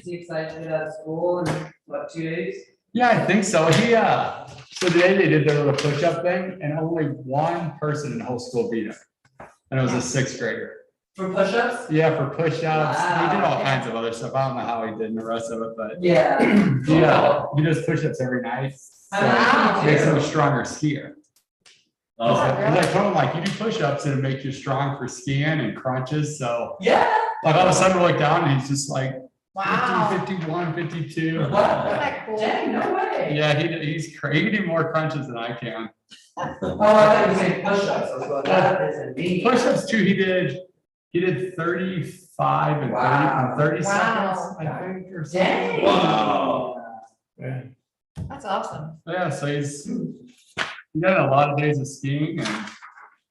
Is he excited to get out of school in what, 2 days? Yeah, I think so. So today they did their little push-up thing and only one person in the whole school beat him. And it was a sixth grader. For push-ups? Yeah, for push-ups. He did all Wow. kinds of other stuff. I don't know how he did the rest of it, but Yeah. yeah, he does push-ups every night. How many can you Makes him do? a stronger skier. Oh, Because I told him, like, you do push-ups and it makes you strong for skiing and crunches, so. Yeah. Like, all of a sudden, we look down and he's just like 50, Wow. 51, 52. Isn't that cool? Dang, no way. Yeah, he's crazy. He can do more crunches than I can. Oh, I thought you were saying push-ups. I was going, that is indeed. Push-ups too, he did 35 and 30 Wow. in 30 Wow. seconds, I think, or something. Dang. Wow. Yeah. That's awesome. Yeah, so he's done a lot of days of skiing and,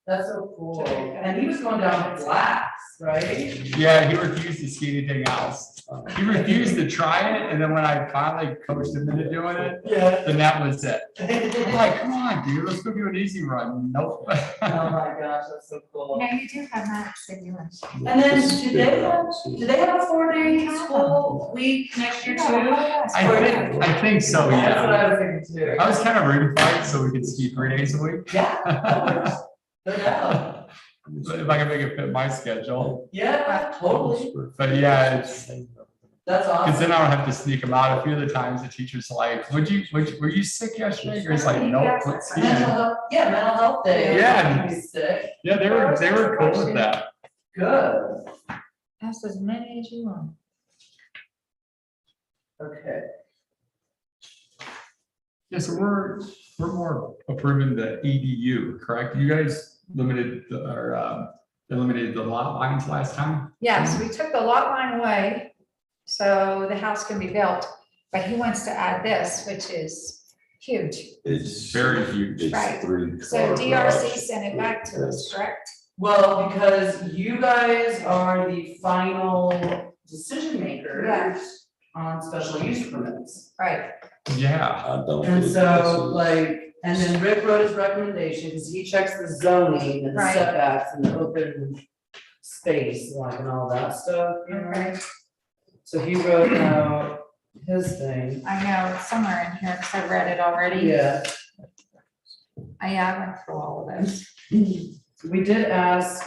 That's so cool. And he was going down flats, right? yeah, he refused to ski anything else. He refused to try it, and then when I finally coached him into doing it, Yeah. then that was it. I'm like, come on, dude, let's go do an easy run. Nope. Oh my gosh, that's so cool. Now you do have Max in yours. And then do they have a 4-day school week next year too? I think so, That's what yeah. I was thinking too. I was kind of rooting for it so we could ski 3 days a week. Yeah. that works. No doubt. But if I can make it fit my schedule. Yeah, totally. But yeah, it's, That's because awesome. then I don't have to sneak them out. A few of the times the teacher's like, were you sick yesterday? Or he's like, nope, quit skiing. Mental health, yeah, mental health day. Yeah. You'd be sick. Yeah, they were cool with that. Good. Ask as many as you want. Okay. Yeah, so we're more approving the EDU, correct? You guys eliminated the lot lines last time? Yes, we took the lot line away, so the house can be built, but he wants to add this, which is huge. It's Very huge. It's Right. 3 So car DRC garage. sent it back to us, correct? Well, because you guys are the final decision makers on special use permits. Right, Yeah, I don't. And think so this is- like, and then Rick wrote his recommendation, because he checks the zoning and the Right. setbacks and the open space, like, and all that stuff, you know? okay, So he wrote out his thing. I know, it's somewhere in here, because I read it already. Yeah, I went through all of this. we did ask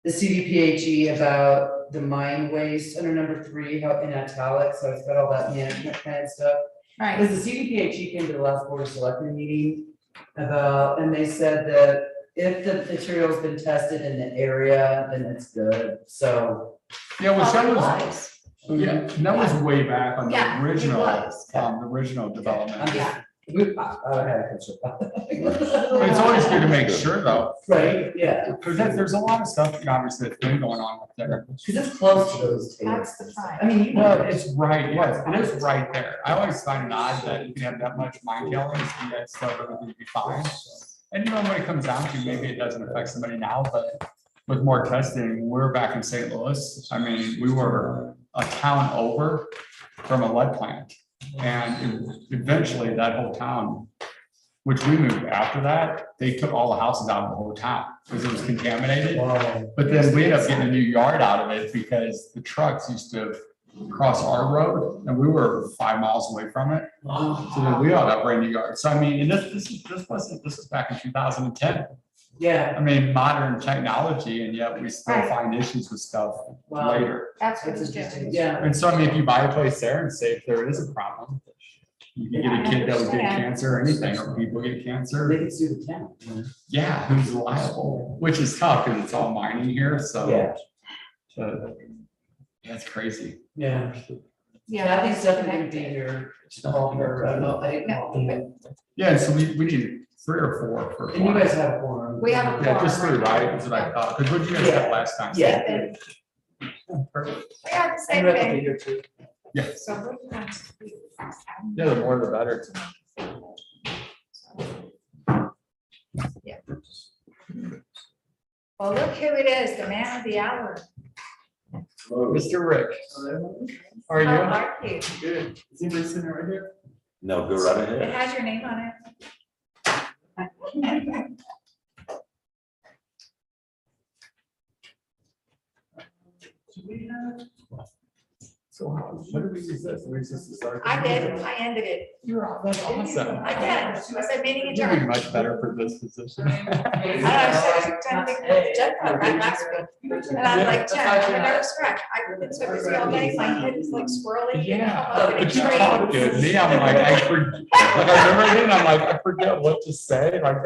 the CDPHE about the mine waste under number 3, how in italics, so it's got all that management plan stuff. Right, Because the CDPHE came to the last board of selectmen meeting about, and they said that if the material's been tested in the area, then it's good, so. yeah, which that Well, it was, yeah, and that was way back on Yeah, the it was. original development. I'm just, I had a concern about But it's that. always good to make sure though, Right, yeah, because there's a lot of stuff, obviously, that's been going on up there. because it's close to those tables. that's the time. I mean, you Well, know, it's right, yes, it is right there. I always find it odd that you can have that much mine tailings and yet still everything be fine. And you know, when it comes down to, maybe it doesn't affect somebody now, but with more testing, we're back in St. Louis. I mean, we were a town over from a lead plant. And eventually that whole town, which we moved after that, they took all the houses out of the whole town because it was contaminated. wow. But then we ended up getting a new yard out of it because the trucks used to cross our road and we were 5 miles away from it. So then we all got brand new yards. So I mean, and this was back in 2010. Yeah, I mean, modern technology, and yet we still Right. find issues with stuff Wow. later. That's what that's he's interesting, doing. yeah. And so I mean, if you buy a place there and say if there is a problem, you can get a kid that would get I cancer or anything, or people get cancer. They can sue the town. Yeah, who's liable? Which is tough because it's all mining here, so. Yeah. That's crazy. Yeah. Yeah. Kathy's definitely gonna be here to call her, I don't know, I didn't call her. Yeah, so we need 3 or 4 for. And you guys have a forum. We have a Yeah, just 3, forum, right? right? That's what I thought. Because what did you guys have last time? Yeah. Perfect. We have the And same Rick will be thing. here too. Yeah, So we're going to do- yeah, the more the better. Yeah. Well, look who it is, the man of the hour. Mr. Rick, how are How you? are you? Good. Is anybody sitting right here? No, go right It ahead. has your name on it. Do we have? So what did we use this? We use this to start. the I did, meeting? I ended it. That's awesome. I did. I said meeting You'd be adjourned. much better for this position. I said, Jeff, right last week. And I'm like, Jeff, I'm a nervous wreck. I've been so busy all day. My head is like swirling. Yeah, but you talk good. Me, I'm like, I remember then, I'm like, I forget what to say. Like,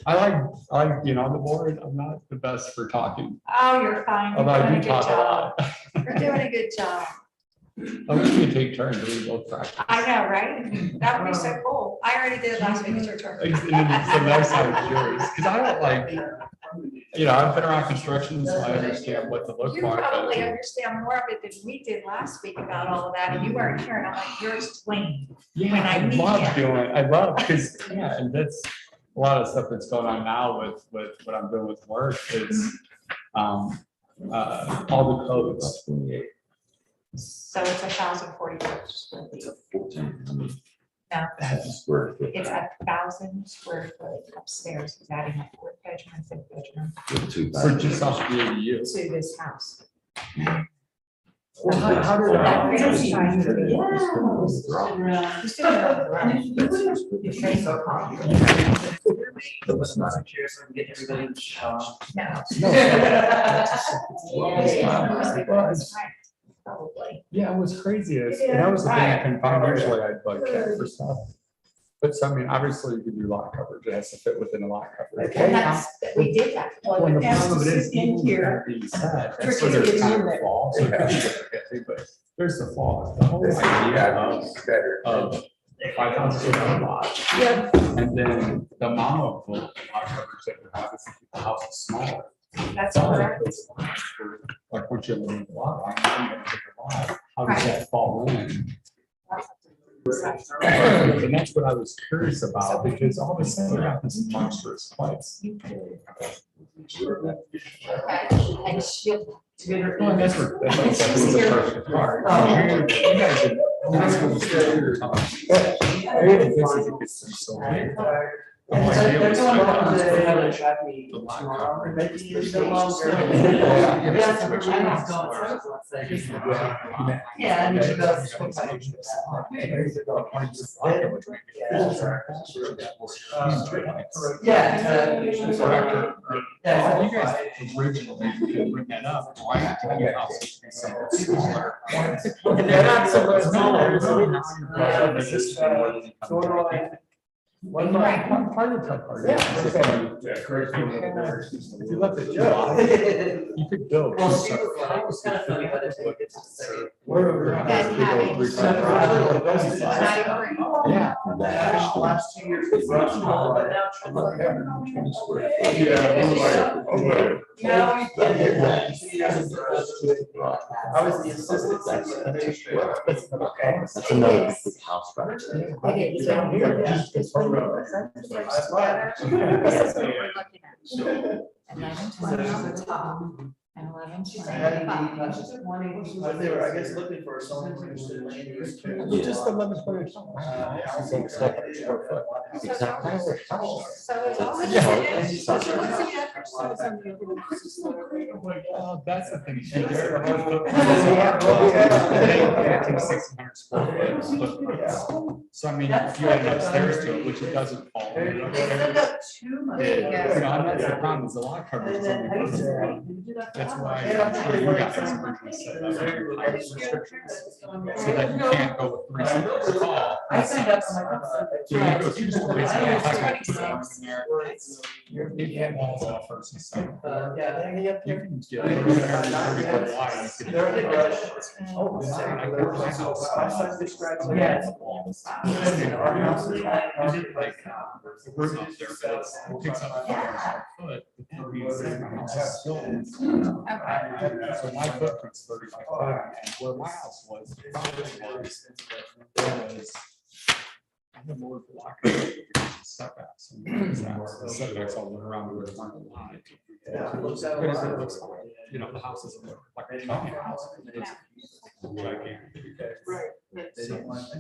I like being on the board. I'm not the best for talking. Oh, you're fine. You're Although I doing a do good talk a job. lot. You're doing a good job. I wish we could take turns. We both practice. I know, right? That would be so cool. I already did it last week. It's your turn. And then so next time I'm curious, because I don't like, I've been around construction, so I understand what to look You for. probably but- understand more of it than we did last week about all of that, and you weren't here, and I'm like, you're explaining. Yeah, when I I meet love you. doing, I love, because, yeah, and that's a lot of stuff that's going on now with what I'm doing with work is all the codes. So it's 1,044 square feet. 1400 No, square foot. it's 1,000 square foot upstairs, he's adding a fourth bedroom and fifth bedroom With two For bathrooms. just off the ADU. to this house. Well, how did That that? is trying to be- Probably. Yeah, it was crazy. And that was the thing I couldn't find. Usually I'd like check for stuff. But so, I mean, obviously you can do lot coverage. It has to fit within a lot coverage. And that's, we did that. When the has to problem is, sit in even here. with that being said, Tricky so to there's get kind in of a there. flaw, so it could be difficult, but there's the flaw. The whole idea of 5,000 square foot lot. Yep. And then the amount of the lot coverage that we have is if the house is smaller. That's correct. Like what you're living in a lot, line, you have a bigger lot, how does that fall in? And that's what I was curious about, because all of a sudden we got this monstrous place. Okay, and she'll. Well, and that's what, that's exactly the perfect part. You guys did- that's what we were talking about. This is a good story. I'm like, They're it was going like- on to have a track meet The lot tomorrow, coverage. maybe it's no longer. Yeah. That's what I was going for. Yeah, and she goes. Yeah. Yeah, you guys originally did bring that up, why did you house somewhat smaller? And they're not so much smaller. One part of the tough part is if you left it too wide, you could build. Well, two she was separate like, it's houses. kind of funny, but it gets to say. Yeah. Yeah. Last 2 years. we rushed home, but now trying to look at No, we didn't. I was the assistant administrator. That's another big house back there. Okay, so here, this is what we're looking at. 1120 on the top, and 1120 on the bottom. They were, I guess, looking for someone who's interested in land use too. Yeah. Just 11 Exactly. So it's all. That's the thing. She did. So I mean, you had upstairs to it, which it doesn't fall. They took up too much. And that's the problem, is the lot coverage is only first floor. That's why I'm sure you guys originally set up height restrictions, so that you can't go with 3 stories tall. I signed up for You my. can go 2 stories, and have to put one in there. You can walls off first and second. Yeah, they have. You can get it over there, 30 foot wide, you can- They're in the brush. Oh, I covered my house. Yeah. I did like a room up there, but it picks up 5 foot. But that means that my house is still- So my footprint's 35 foot, and where my house was, it probably was. I had more block setbacks. And the setbacks all went around the line. But it looks like, the house is like a tiny house. It's gigantic. They don't want to.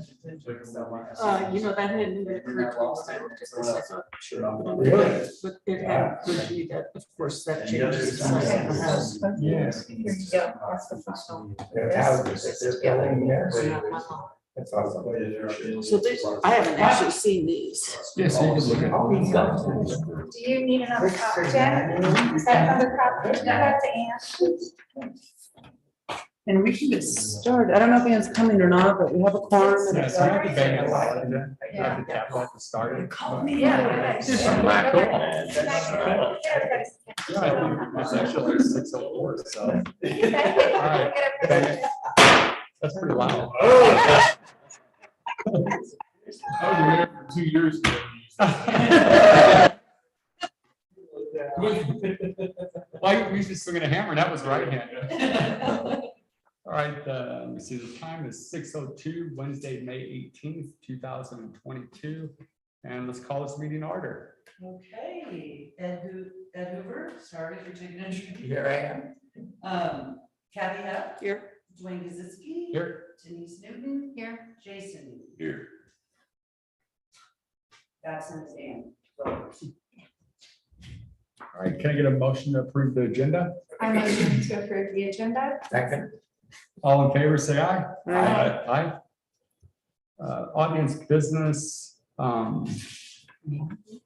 You know, that hadn't even occurred to me when I looked at this. I thought, Really? but it had occurred to me that, of course, that changes the size of the house. Yes. Here you go, that's the first one. Their houses, if they're building there. That's awesome. So this, I haven't actually seen these. Yes, you can look at all these guys. Do you need another copy, Jen? Is that another copy? Give that to Ann. And we can get started. I don't know if Anne's coming or not, but we have a quorum. and Yes, I have to bang it like that. I have to tap it at the start. Yeah. Just some black hole. Yeah, everybody's- Yeah, I think it's actually 6:04, so Get up there. that's pretty loud. I was there for 2 years. ago. Like, we just swinging a hammer, and that was right-handed. All right, let me see, the time is 6:02, Wednesday, May 18th, 2022. And let's call this meeting to order. Okay, Ed Hoover, sorry for taking a trip. Here I am. Kathy Hepp. Here. Dwayne Gazitsky. Here. Denise Newton. Here. Jason. Here. That's Ann. All right, can I get a motion to approve the agenda? I motion to approve the agenda. Second. All in favor, say aye. Aye. Aye. Audience business,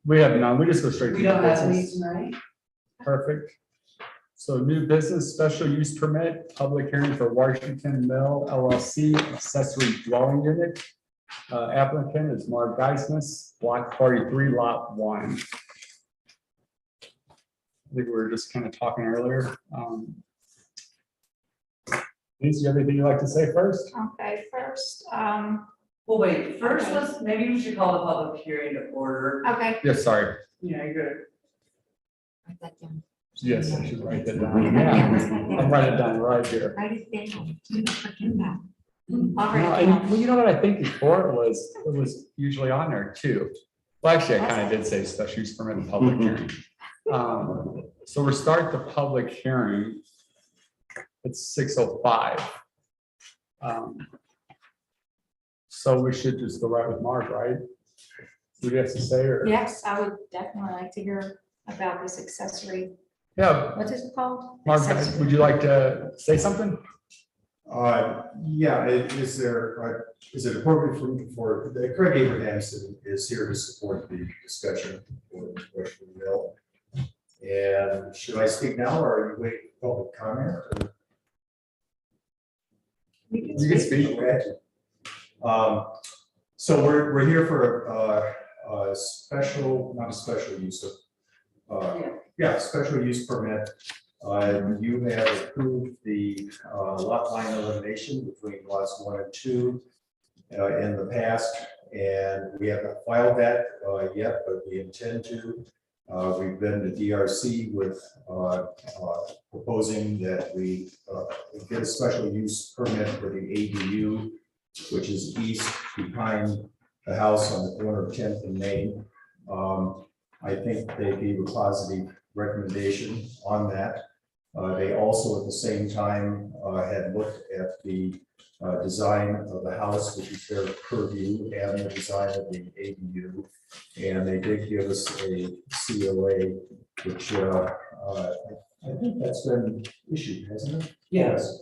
we have none, we just go straight to We the don't have any business. tonight. Perfect. So new business, special use permit, public hearing for Washington Mill LLC accessory dwelling unit. Applicant is Mark Geisness, block 43, lot 1. I think we were just kind of talking earlier. Denise, you have anything you'd like to say first? Okay, first, Well, wait, first let's, maybe we should call the public hearing to order. okay. Yes, sorry. Yeah, you're good. Yes, I should write that down. Yeah, I'll write it down right here. Write it down. Forget that. I'll No, write it and, down. well, you know what I think before it was usually on there too. Well, actually, I kind of did say special use permit and public hearing. So we'll start the public hearing. It's 6:05. So we should just go right with Mark, right? What do you have to say, or? Yes, I would definitely like to hear about this accessory, Yeah, what is it called? Mark, Accessory. would you like to say something? Yeah, is it appropriate for, Craig Abraham is here to support the discussion for the question of the bill. And should I speak now, or are you waiting for public comment? or- You can speak. Okay. So we're here for a special, not a special use of, special use permit. You have approved the lot line elimination between lots 1 and 2 in the past, and we haven't filed that yet, but we intend to. We've been to DRC with proposing that we get a special use permit for the ADU, which is east behind the house on the corner of 10th and Main. I think they gave a positive recommendation on that. They also at the same time had looked at the design of the house, which is their purview, and the design of the ADU. And they did give us a COA, which I think that's been issued, hasn't it? Yes.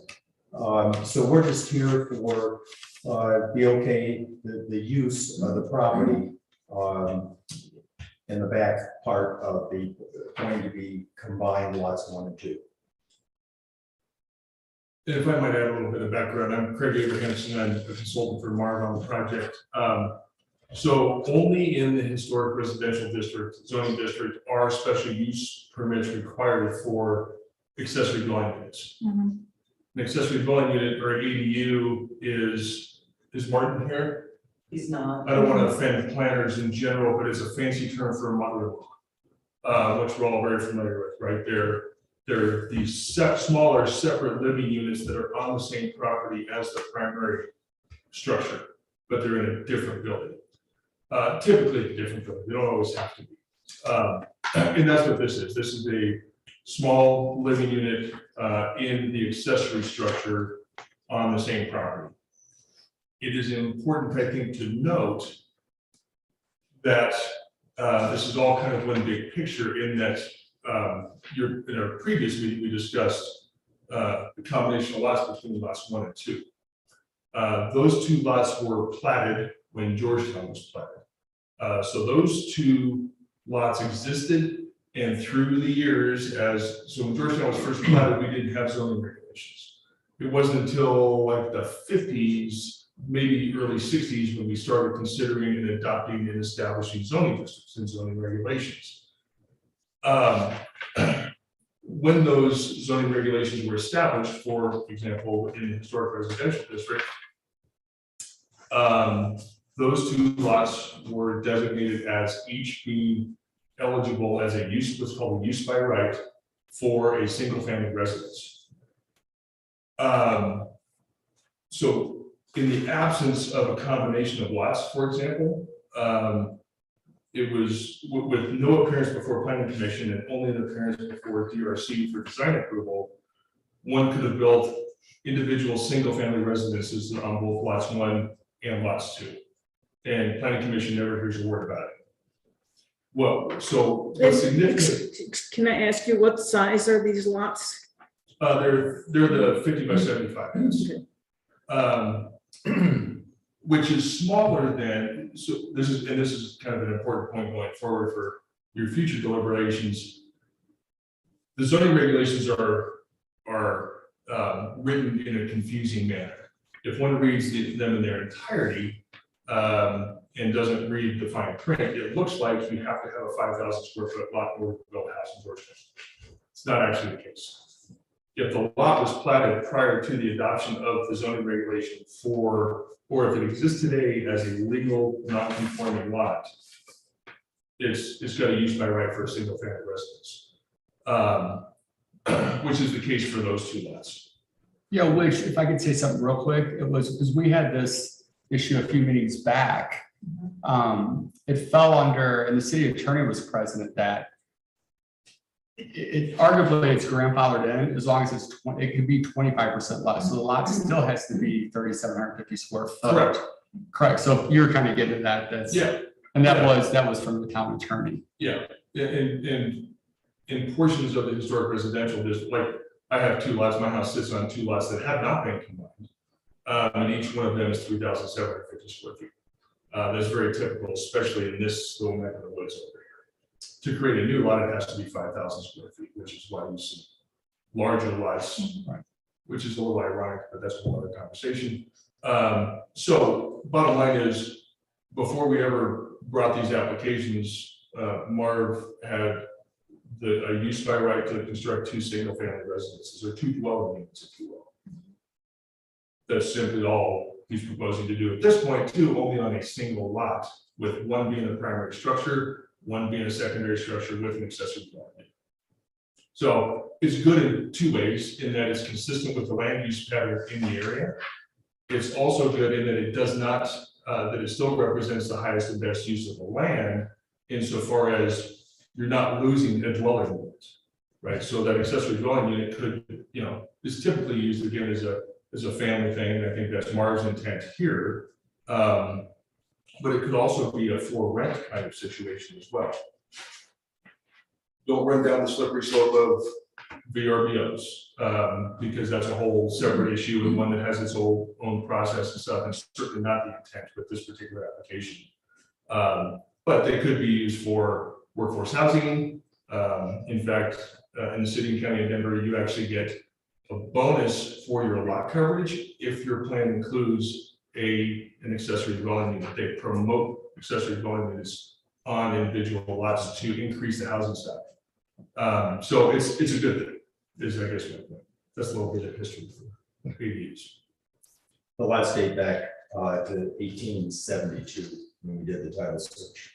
So we're just here for the use of the property in the back part of the going to be combined lots 1 and 2. If I might add a little bit of background, I'm Craig Abrahamson, I'm a consultant for Marv on the project. So only in the historic residential district, zoning district, are special use permits required for accessory dwelling units. Mhm. An accessory dwelling unit or ADU is Martin here? He's not. I don't want to offend planners in general, but it's a fancy term for a mother-in-law, which we're all very familiar with, right? They're these smaller separate living units that are on the same property as the primary structure, but they're in a different building. Typically a different building, they don't always have to be. And that's what this is. This is a small living unit in the accessory structure on the same property. it is important, I think, to note that this is all kind of one big picture in that in our previous meeting, we discussed the combination of lots between lots 1 and 2. Those 2 lots were platted when Georgetown was platted. So those 2 lots existed, and through the years, so when Georgetown was first platted, we didn't have zoning regulations. It wasn't until like the 50s, maybe early 60s, when we started considering and adopting and establishing zoning districts and zoning regulations. When those zoning regulations were established, for example, in the historic residential district, those 2 lots were designated as each being eligible as a use, what's called a use by right, for a single family residence. So in the absence of a combination of lots, for example, it was with no appearance before planning commission and only an appearance before DRC for design approval, one could have built individual single family residences on both lots 1 and lots 2. And planning commission never hears a word about it. Well, so what's significant, Can I ask you, what size are these lots? they're the 50 by 75. Which is smaller than, so this is kind of an important point going forward for your future deliberations. The zoning regulations are written in a confusing manner. If one reads them in their entirety and doesn't read the fine print, it looks like you have to have a 5,000 square foot lot in order to build a house in Georgetown. It's not actually the case. If the lot was platted prior to the adoption of the zoning regulation or if it exists today as a legal non-conforming lot, it's got a use by right for a single family residence, which is the case for those 2 lots. Yeah, which, if I could say something real quick, it was because we had this issue a few meetings back. It fell under, and the city attorney was present at that. It arguably it's grandfathered in as long as it's it could be 25% less. So the lot still has to be 3,750 square foot. Correct. Correct. So if you're kind of getting at that, Yeah. And that was from the town attorney. Yeah, and in portions of the historic residential district, like I have 2 lots, my house sits on 2 lots that have not been combined. And each one of them is 3,750 square feet. That's very typical, especially in this little neck of the woods over here. To create a new lot, it has to be 5,000 square feet, which is why you see larger lots, which is a little ironic, but that's a whole other conversation. So bottom line is, before we ever brought these applications, Marv had a use by right to construct 2 single family residences or 2 dwelling units, if you will. That's simply all he's proposing to do at this point, too, only on a single lot, with 1 being a primary structure, 1 being a secondary structure with an accessory dwelling. So it's good in 2 ways, in that it's consistent with the land use pattern in the area. It's also good in that it does not, that it still represents the highest and best use of the land, insofar as you're not losing a dwelling unit, right? So that accessory dwelling unit could, is typically used again as a family thing, and I think that's Marv's intent here. But it could also be a for rent kind of situation as well. Don't run down the slippery slope of VRBOs, because that's a whole separate issue and one that has its own process and stuff, and certainly not the intent with this particular application. But they could be used for workforce housing. In fact, in the city and county of Denver, you actually get a bonus for your lot coverage if your plan includes an accessory dwelling unit. They promote accessory dwelling units on individual lots to increase the housing stock. So it's a good thing, is I guess my point. That's a little bit of history for ADUs. The last date back to 1872, when we did the title search.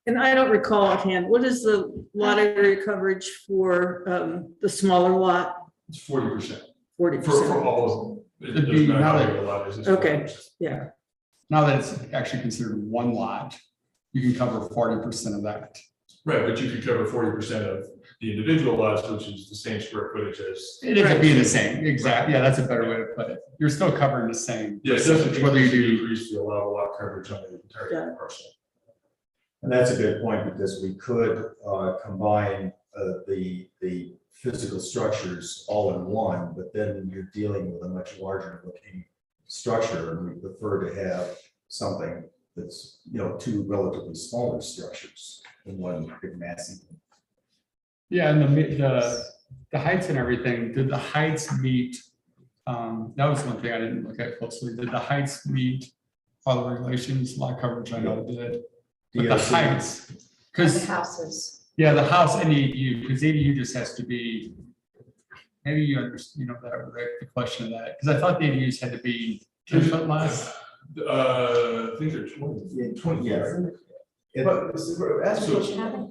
And I don't recall offhand, what is the lot area coverage for the smaller lot? It's 40%. 40%. For all of them. It It'd be doesn't matter how now big the lot is, it's Okay. 40%. Yeah. Now that it's actually considered 1 lot, you can cover 40% of that. Right, but you could cover 40% of the individual lots, which is the same square footage as. It ends up being the same, exactly, yeah, that's a better way to put it. You're still covering the same. Yeah, it doesn't Whether you do, increase the allowable lot coverage on the entire parcel. And that's a good point, because we could combine the physical structures all in one, but then you're dealing with a much larger looking structure, and we prefer to have something that's, two relatively smaller structures in one big massive. yeah, and the heights and everything, did the heights meet? That was one thing I didn't look at closely, did the heights meet all the regulations, lot coverage, I know it did. But the DOC. heights, The because, houses. yeah, the house and ADU, because ADU just has to be, maybe you understand, that, Rick, the question of that, because I thought the ADUs had to be 10 foot less. I think they're 20. Yeah, 20, yeah. It- But, ask a question.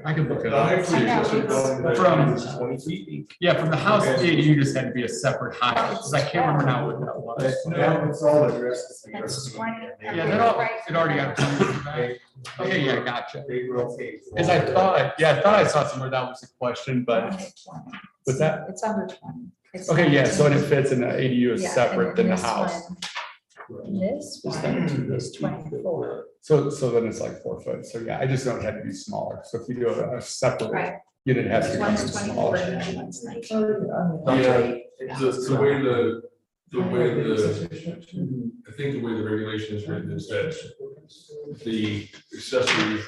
I could look it The height up. for the accessory building that From- is 20 feet. Yeah, from the house to the ADU just had to be a separate height, because I can't remember now what that was. No, it's all addressed. That's 20. Yeah, that all, it already got approved back. Okay, yeah, gotcha. They rotate. Because I thought I saw somewhere that was a question, but what's that? It's under 20. It's Okay, yeah, so 19. it fits in the ADU is Yeah, separate and than the this house. one- This one is 24. So then it's like 4 foot. So yeah, I just know it had to be smaller. So if you do a separate Right. unit, it has to This be kind of one's 24 smaller. and that one's 19. Yeah, the way I think the way the regulation is written is that the accessory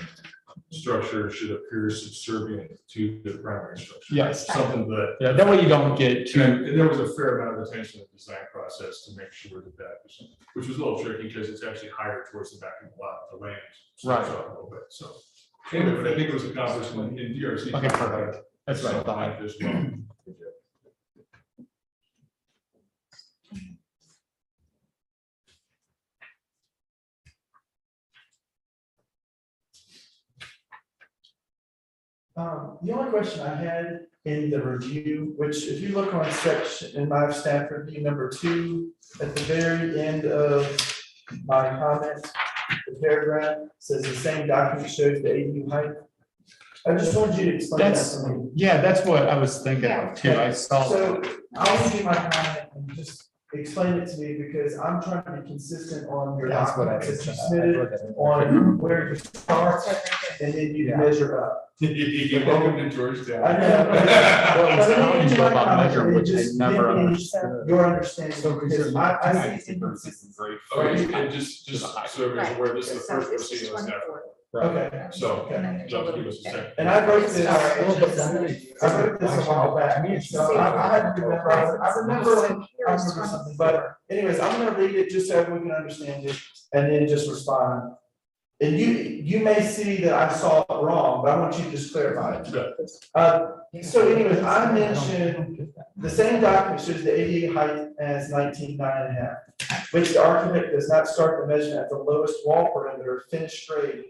structure should appear subservient to the primary structure. Yes. Something that, Yeah, that way you don't get too, and there was a fair amount of attention in the design process to make sure that was, which was a little tricky because it's actually higher towards the back of the lot, the land. Right. So, a little bit, so. Anyway, but I think it was accomplished in DRC. okay, perfect. That's what I thought. As well. The only question I had in the review, which if you look on section, in my staff review number 2, at the very end of my comment, the paragraph says the same document shows the ADU height. I just wanted you to explain that That's- to me. Yeah, that's what I was thinking of too. I saw. So I'll give you my comment and just explain it to me, because I'm trying to be consistent on your That's what I documents that you was- submitted, on where you start, and then you measure up. Welcome to Georgetown. I know. Well, it's But how then you in go my about comment, measuring, it which I just never didn't understood. Your understanding, because I see inconsistency. Okay, and just so everyone's aware, this is the So first this is proceeding on staff. 24. Okay, So, And then there's a John, little give us a bit second. and I wrote this, Sorry. I wrote this a while back, so I had to remember, I remember something, but anyways, I'm gonna read it just so everyone can understand it, and then just respond. And you may see that I saw it wrong, but I want you to just clarify it. So anyways, I mentioned the same document shows the ADA height as 19.5, which the architect does not start the measurement at the lowest wall perimeter finished grade.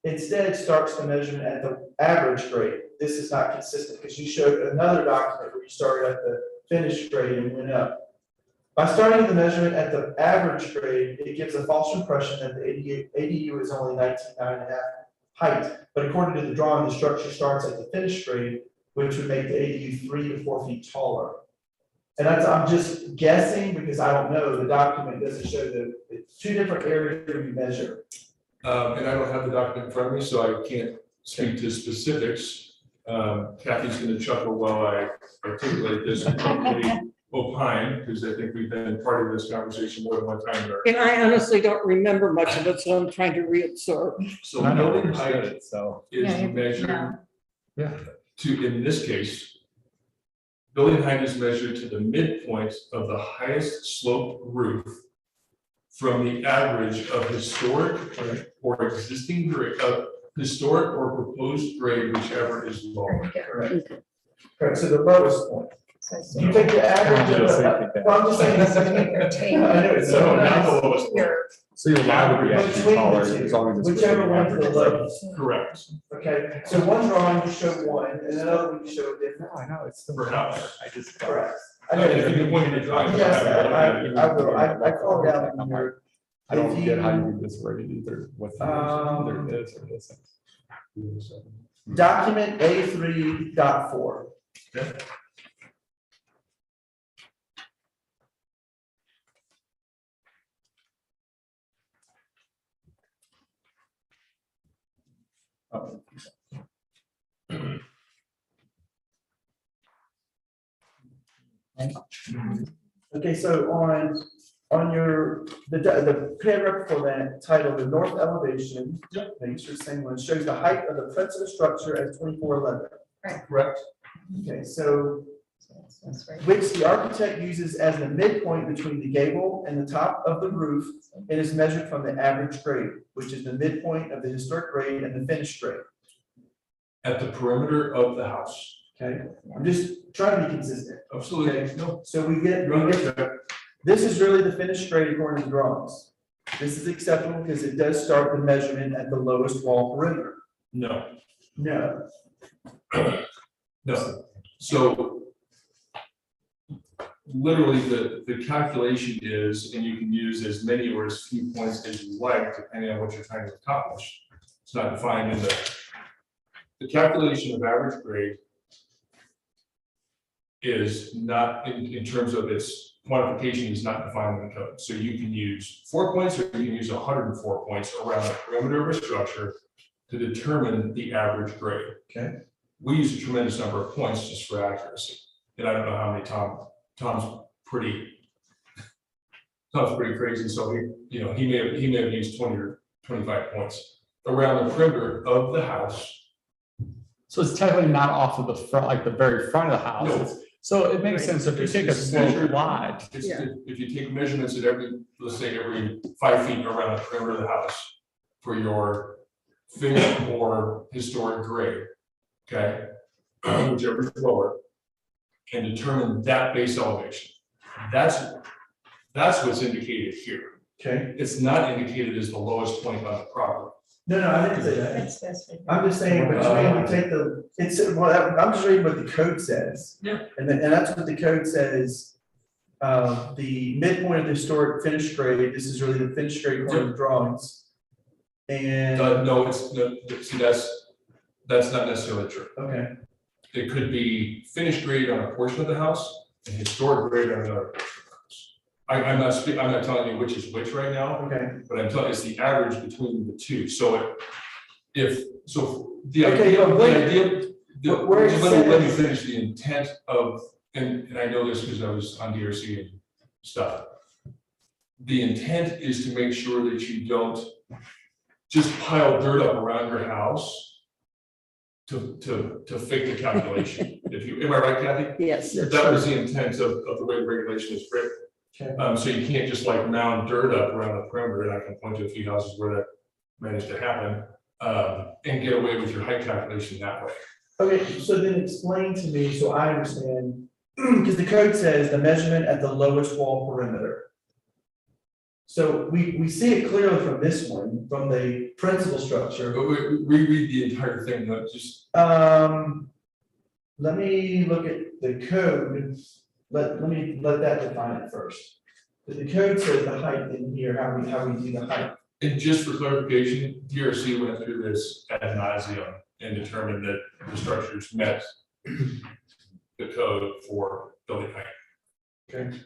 Instead, starts the measurement at the average grade. This is not consistent, because you showed another document where you started at the finished grade and went up. By starting the measurement at the average grade, it gives a false impression that the ADU is only 19.5 height, but according to the drawing, the structure starts at the finished grade, which would make the ADU 3 to 4 feet taller. And I'm just guessing, because I don't know, the document doesn't show the, it's 2 different areas where you measure. And I don't have the document in front of me, so I can't speak to specifics. Kathy's gonna chuckle while I articulate this and hopefully opine, because I think we've been part of this conversation more than one time. And I honestly don't remember much of it, so I'm trying to reabsorb. So I know building understood height it, so. is Yeah, measured no. Yeah. to, in this case, building height is measured to the midpoint of the highest slope roof from the average of historic or existing grade, historic or proposed grade, whichever is lower. Correct, so the lowest point. You take the average of the, well, I'm just saying. I know it's So so not nice. the lowest point. So you're allowed to be actually Between taller the as long as two, it's. whichever within one's the average. lowest. Correct. Okay, so one drawing you show one, and another one you show a different. No, I know, it's still. Perhaps. I just. Correct. I mean, if you point in the drawing. Yes, I will, I called out in your. I don't if get how you- you do this right either, what. Um, Either this or this. Document A3.4. Okay, so on your, the paragraph for that title, the north elevation, make sure it's the same one, shows the height of the principal structure as 2411. Correct. Okay, so which the architect uses as the midpoint between the gable and the top of the roof, and is measured from the average grade, which is the midpoint of the historic grade and the finished grade. At the perimeter of the house. Okay, I'm just trying to be consistent. Absolutely. No. So we get, this is really the finished grade according to drawings. This is acceptable because it does start the measurement at the lowest wall perimeter. No, No, no. So literally the calculation is, and you can use as many or as few points as you like, depending on what you're trying to accomplish. It's not defined in the calculation of average grade is not, in terms of its quantification, is not defined in the code. So you can use 4 points or you can use 104 points around the perimeter of a structure to determine the average grade. Okay. We use a tremendous number of points just for accuracy. And I don't know how many Tom's pretty crazy. So he may have used 20 or 25 points around the perimeter of the house. So it's technically not off of the front, like the very front of the house. No. It's- So it makes sense if you take a It's slope measured- lot. It's, Yeah. if you take measurements at let's say every 5 feet around the perimeter of the house for your finished or historic grade, okay? Whichever is lower, and determine that base elevation. That's what's indicated here. okay. It's not indicated as the lowest point on the property. No, I didn't say that. That's this. I'm just saying, but we take I'm just reading what the code says. Yeah. And that's what the code says. The midpoint of the historic finished grade, this is really the finished grade according to drawings. And, No, see, that's not necessarily true. okay, It could be finished grade on a portion of the house and historic grade on another portion of the house. I'm not telling you which is which right now, okay. but I'm telling you it's the average between the two. So the Okay, idea, but but where it let me says- finish the intent of, and I know this because I was on DRC and stuff. The intent is to make sure that you don't just pile dirt up around your house to fake the calculation. Am I right, Kathy? Yes. That was the intent of the way the regulation is written. Okay. So you can't just like mound dirt up around the perimeter, and I can point to a few houses where that managed to happen, and get away with your height calculation that way. Okay, so then explain to me, so I understand, because the code says the measurement at the lowest wall perimeter. So we see it clearly from this one, from the principal structure. But reread the entire thing, not just, Let me look at the code, let that define it first. But the code says the height in here, how we do the height. and just for clarification, DRC went through this ad nauseum and determined that the structures met the code for building height. Okay.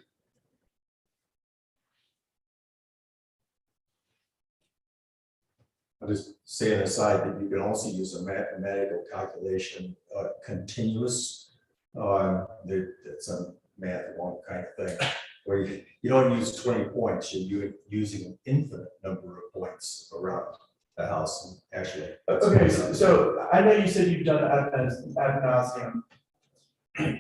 I'll just say an aside that you can also use a mathematical calculation, continuous. That's a math one kind of thing, where you don't use 20 points, you're using an infinite number of points around the house, actually. Okay, so I know you said you've done ad nauseum.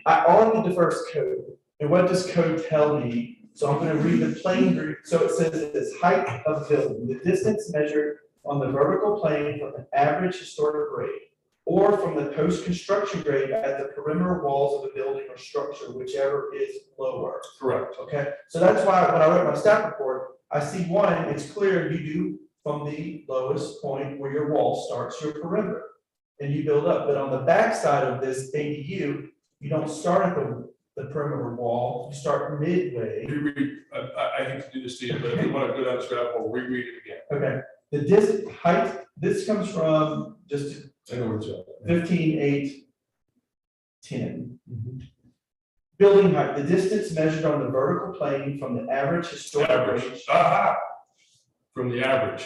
All I need the first code, and what does code tell me? So I'm gonna read the plane, so it says this height of building, the distance measured on the vertical plane from an average historic grade, or from the post-construction grade at the perimeter walls of a building or structure, whichever is lower. Correct. Okay, so that's why when I wrote my staff report, I see one, it's clear you do from the lowest point where your wall starts your perimeter, and you build up. But on the back side of this ADU, you don't start at the perimeter wall, you start midway. Reread, I hate to do this to you, but if you want to go down this rabbit hole, reread it again. Okay, the height, this comes from, just I know what's up. 15, 8, 10. Building height, the distance measured on the vertical plane from the average historic Average, range. from the average,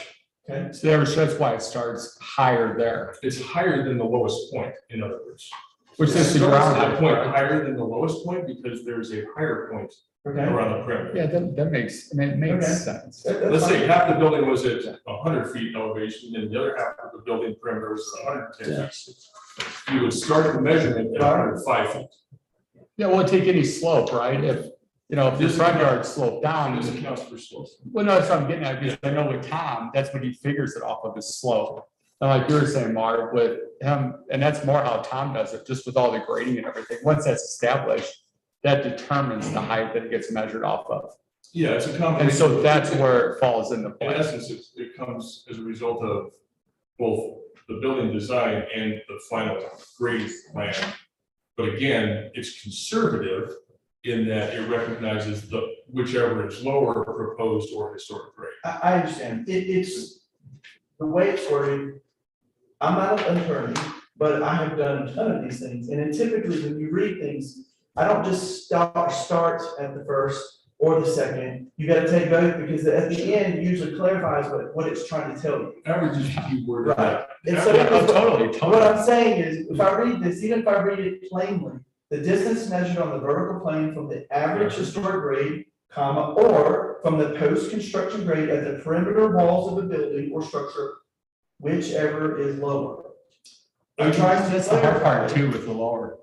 Okay, So that's why it starts higher there, it's higher than the lowest point, in other words. which is the It starts ground at a height, point right? higher than the lowest point because there's a higher point okay. around the perimeter. Yeah, that makes, I mean, it makes Okay. sense. That's Let's say fine. half the building was at 100 feet elevation and the other half of the building perimeter was at 110 feet. You would start the measurement at 105 feet. Yeah, well, take any slope, right? If your front yard sloped down, This accounts for slope. well, no, that's what I'm getting at, because I know with Tom, that's what he figures it off of his slope. And like you were saying, Marv, with him, and that's more how Tom does it, just with all the grading and everything. Once that's established, that determines the height that it gets measured off of. Yeah, it's a combination. And so that's where it falls into In place. essence, it comes as a result of both the building design and the final grade plan. But again, it's conservative in that it recognizes whichever is lower proposed or historic grade. I understand. It's the way it's worded. I'm not an attorney, but I have done a ton of these things. And then typically when you read things, I don't just start at the first or the second. You gotta take both because at the end it usually clarifies what it's trying to tell you. Average is the key word. Right. And so Yeah, oh, totally, what totally. I'm saying is, if I read this, even if I read it plainly, the distance measured on the vertical plane from the average historic grade, comma, or from the post-construction grade at the perimeter walls of a building or structure, whichever is lower. I'm trying to That's the hard part clarify. too with the lower.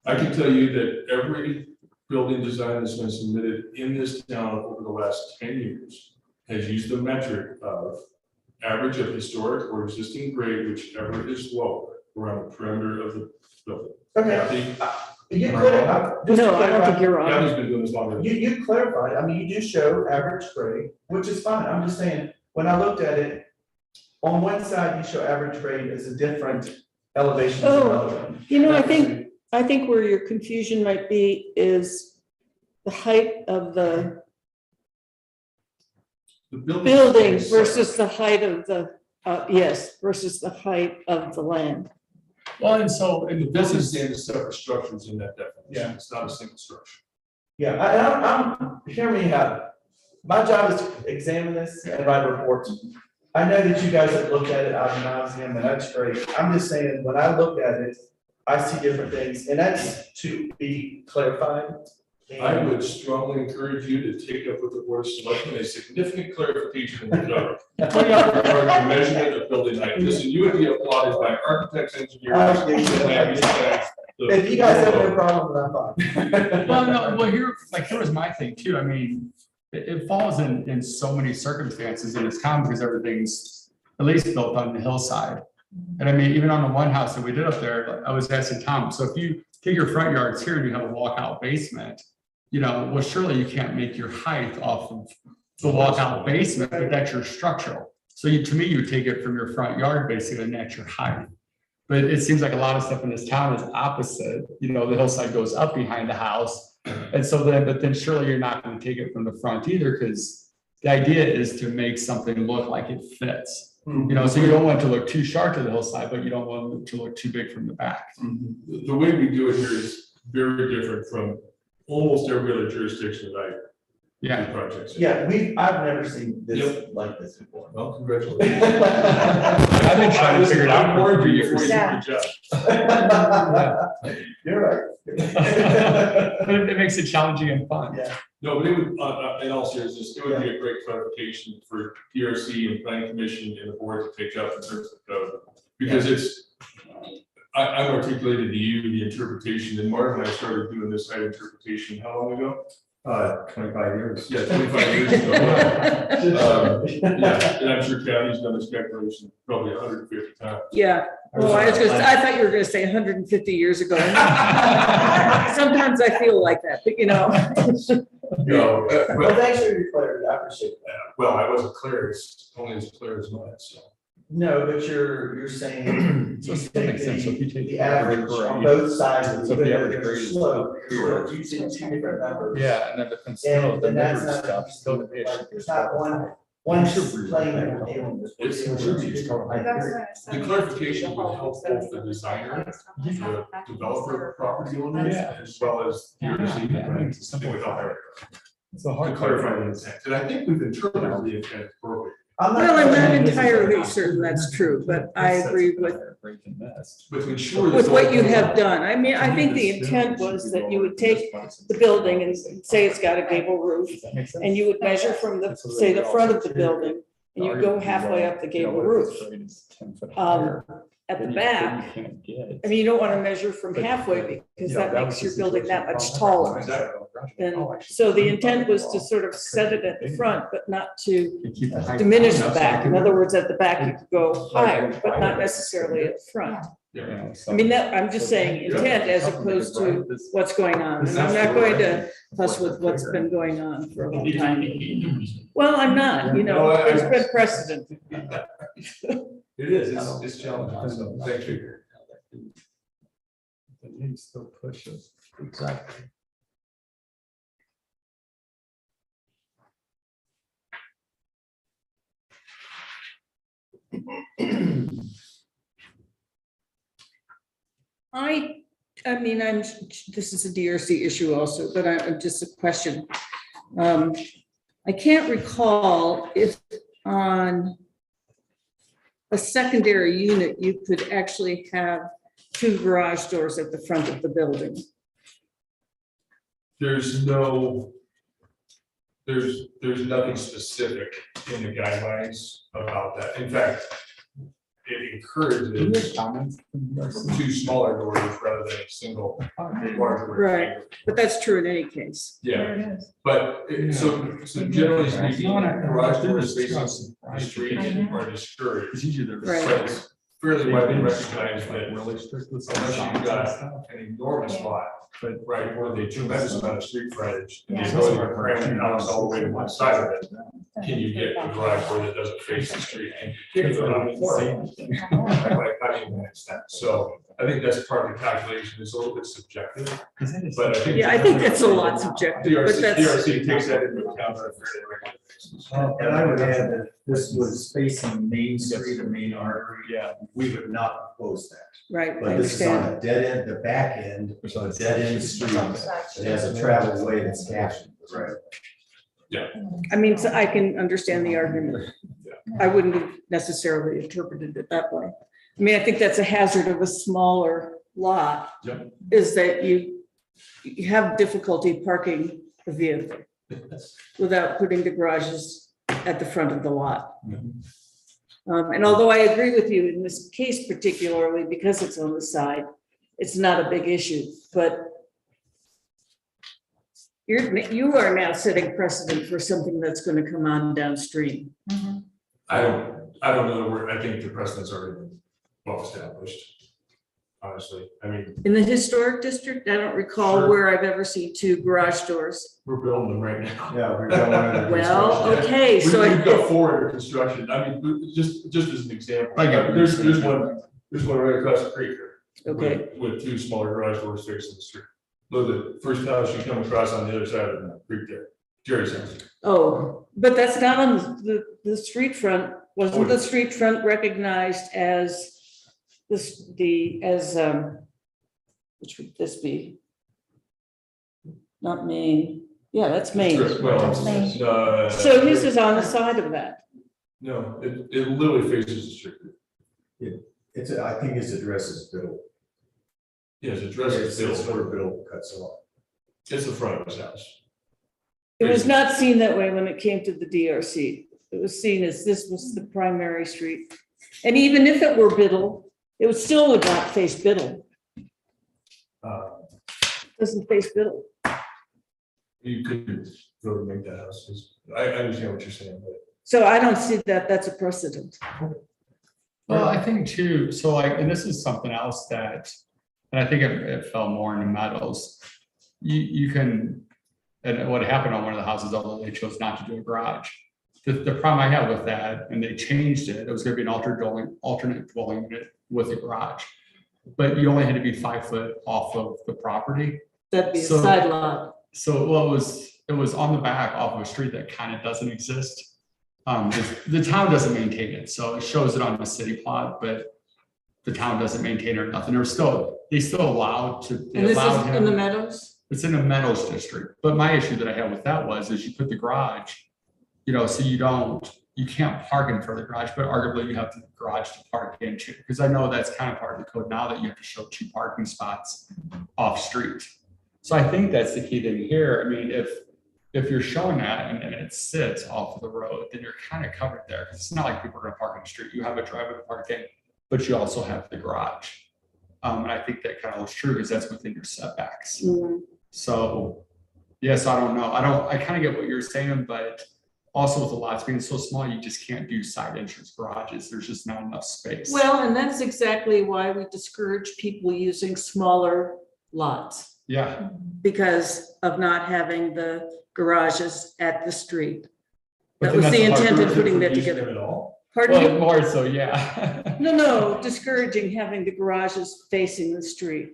I can tell you that every building design that's been submitted in this town over the last 10 years has used the metric of average of historic or existing grade, whichever is lower around the perimeter of the building. Okay, Kathy, you clarified. No, I don't think you're wrong. Kathy's been doing this longer than You clarified, I mean, you do show average grade, which is fine, I'm just saying, when I looked at it, on one side, you show average grade as a different elevation. than Oh, another one. I think where your confusion might be is the height of the the building. building is versus the height of the, yes, versus the height of the land. Well, and so, and The this building is, standard separate structures in that definition. Yeah. It's not a single structure. Yeah, hear me out. My job is to examine this and write reports. I know that you guys have looked at it ad nauseam, and that's great. I'm just saying, when I look at it, I see different things, and that's to be clarified. I would strongly encourage you to take up with the board of selectmen a significant clarification in the code. Regarding the measurement of building height. Listen, you would be applauded by architects, engineers. land use plans, the- If you guys have no problem, then I'm fine. well, no, well, here was my thing too. I mean, it falls in so many circumstances and it's common because everything's at least built on the hillside. And I mean, even on the one house that we did up there, like, I was asking Tom, so if you take your front yards here and you have a walkout basement, well, surely you can't make your height off of the walkout basement, but that's your structural. So to me, you take it from your front yard basically, and that's your height. But it seems like a lot of stuff in this town is opposite, the hillside goes up behind the house. And so but then surely you're not gonna take it from the front either, because the idea is to make something look like it fits. So you don't want it to look too sharp to the hillside, but you don't want it to look too big from the back. The way we do it here is very different from almost every other jurisdiction that I Yeah. do projects in. Yeah, I've never seen this like this before. Well, congratulations. I've been trying to figure it out for a few years. Before you Yeah. do the job. You're right. But it makes it challenging and fun. Yeah. No, but it would, in all seriousness, it would be a great clarification for PRC and planning commission and the board to take up in terms of code. Because I've articulated to you the interpretation, and Mark and I started doing this height interpretation, how long ago? 25 years. Yeah, 25 years ago. Yeah, and I'm sure Kathy's done this calculation probably 150 times. Yeah, well, I thought you were gonna say 150 years ago. Sometimes I feel like that, but No, Well, thanks for your clarity, I appreciate that. well, I wasn't clear, it's only as clear as mine, so. No, but you're saying. So you it take makes sense. So if you take the average on both sides of So if the the average grade there's a is slope, here, you're using two different numbers. Yeah, and then the And the that's neighbor not, stuff, still the issue. there's not one Once should playing. It's- The clarification would help both the designer, the developer, property owners, Yeah. as well as the RC. It would help everyone. It's a To hard. clarify the intent, and I think we've interpreted the intent appropriately. Well, I'm not entirely certain that's true, but I agree with But to ensure. with what you have done. I mean, I think the intent was that you would take the building and say it's got a gable roof, and you would measure from the, say, the front of the building, and you go halfway up the gable roof. At the back, I mean, you don't want to measure from halfway because that makes your building that much taller. And so the intent was to sort of set it at the front, but not to diminish the back. In other words, at the back, you could go higher, but not necessarily at the front. I mean, that, I'm just saying intent as opposed to what's going on. And I'm not going to fuss with what's been going on for a long time. Well, I'm not, you know, there's been precedent. It is, it's challenging, so thank you. Still push it. Exactly. I mean, this is a DRC issue also, but I'm just a question. I can't recall if on a secondary unit, you could actually have 2 garage doors at the front of the building. There's nothing specific in the guidelines about that. In fact, it encourages 2 smaller doors rather than a single larger. Right. But that's true in any case. Yeah, but so generally speaking, garage doors facing the street are discouraged. It's easier to. Right. But it's fairly widely recognized that Really strict with. unless you've got an enormous lot, but right, where they tremendous amount of street frontage, and Yeah. you go and cram your house all the way to one side of it, can you get a garage door that doesn't face the street? And you can't go around the corner. Like, how do you manage that? So I think that's part of the calculation, it's a little bit subjective, but I think. Yeah, I think that's a lot subjective, but DRC, that's, DRC takes that into account on a fairly regular basis. And I would add that this was facing Main Street, a main artery. Yeah. We would not oppose that. right, I But this is understand. on a dead end, the back end, so a dead end street. It has a travel way that's captioned, right? I mean, so I can understand the argument. I wouldn't have necessarily interpreted it that way. I mean, I think that's a hazard of a smaller lot. Yep. Is that you have difficulty parking a vehicle without putting the garages at the front of the lot. And although I agree with you in this case particularly, because it's on the side, it's not a big issue, but you are now setting precedent for something that's going to come on downstream. I don't know, I think the precedent's already been well established, honestly. I mean, In the historic district, I don't recall Sure. where I've ever seen 2 garage doors. we're building them right now. Yeah, we're going under Well, construction. okay, We- so We've got if- 4 under construction. I mean, just as an example, I got it. there's one right across the creek here. okay, With 2 smaller garage doors facing the street. Look, the first house you come across on the other side of the creek there, Jerry's house. oh, but that's not on the street front. Wasn't the street front recognized as which would this be? Not Main. Yeah, that's Main. Well, So his is on the side of that. No, it literally faces the street. I think his address is Bill. Yes, it's addressed as It's where Bill. Bill cuts off. It's the front of his house. It was not seen that way when it came to the DRC. It was seen as this was the primary street. And even if it were Biddle, it would not face Biddle. Doesn't face Biddle. You could go to make that house. I understand what you're saying, but. So I don't see that that's a precedent. Well, I think too, so like, and this is something else that, and I think it fell more into Meadows. You can, and what happened on one of the houses, although they chose not to do a garage. The problem I have with that, and they changed it, it was gonna be an alternate dwelling unit with a garage. But you only had to be 5 foot off of the property. That'd be a So- side lot. So well, it was on the back off of a street that kind of doesn't exist. The town doesn't maintain it, so it shows it on the city plot, but the town doesn't maintain it or nothing. They still allow to. they And this allow is in the him- Meadows? It's in the Meadows district, but my issue that I had with that is you put the garage, so you can't park in front of the garage, but arguably you have the garage to park into, because I know that's kind of part of the code now that you have to show 2 parking spots off street. So I think that's the key thing here. I mean, if you're showing that and it sits off of the road, then you're kind of covered there, because it's not like people are gonna park on the street. You have a driveway to park in, but you also have the garage. And I think that kind of holds true because that's within your setbacks. Mm. So, yes, I don't know. I kind of get what you're saying, but also with the lots being so small, you just can't do side entrance garages. There's just not enough space. Well, and that's exactly why we discourage people using smaller lots, Yeah, because of not having the garages at the street. But That then was that's the the hard intent of part. putting that Using together. them at all? Pardon well, me? more so, yeah. No, discouraging having the garages facing the street.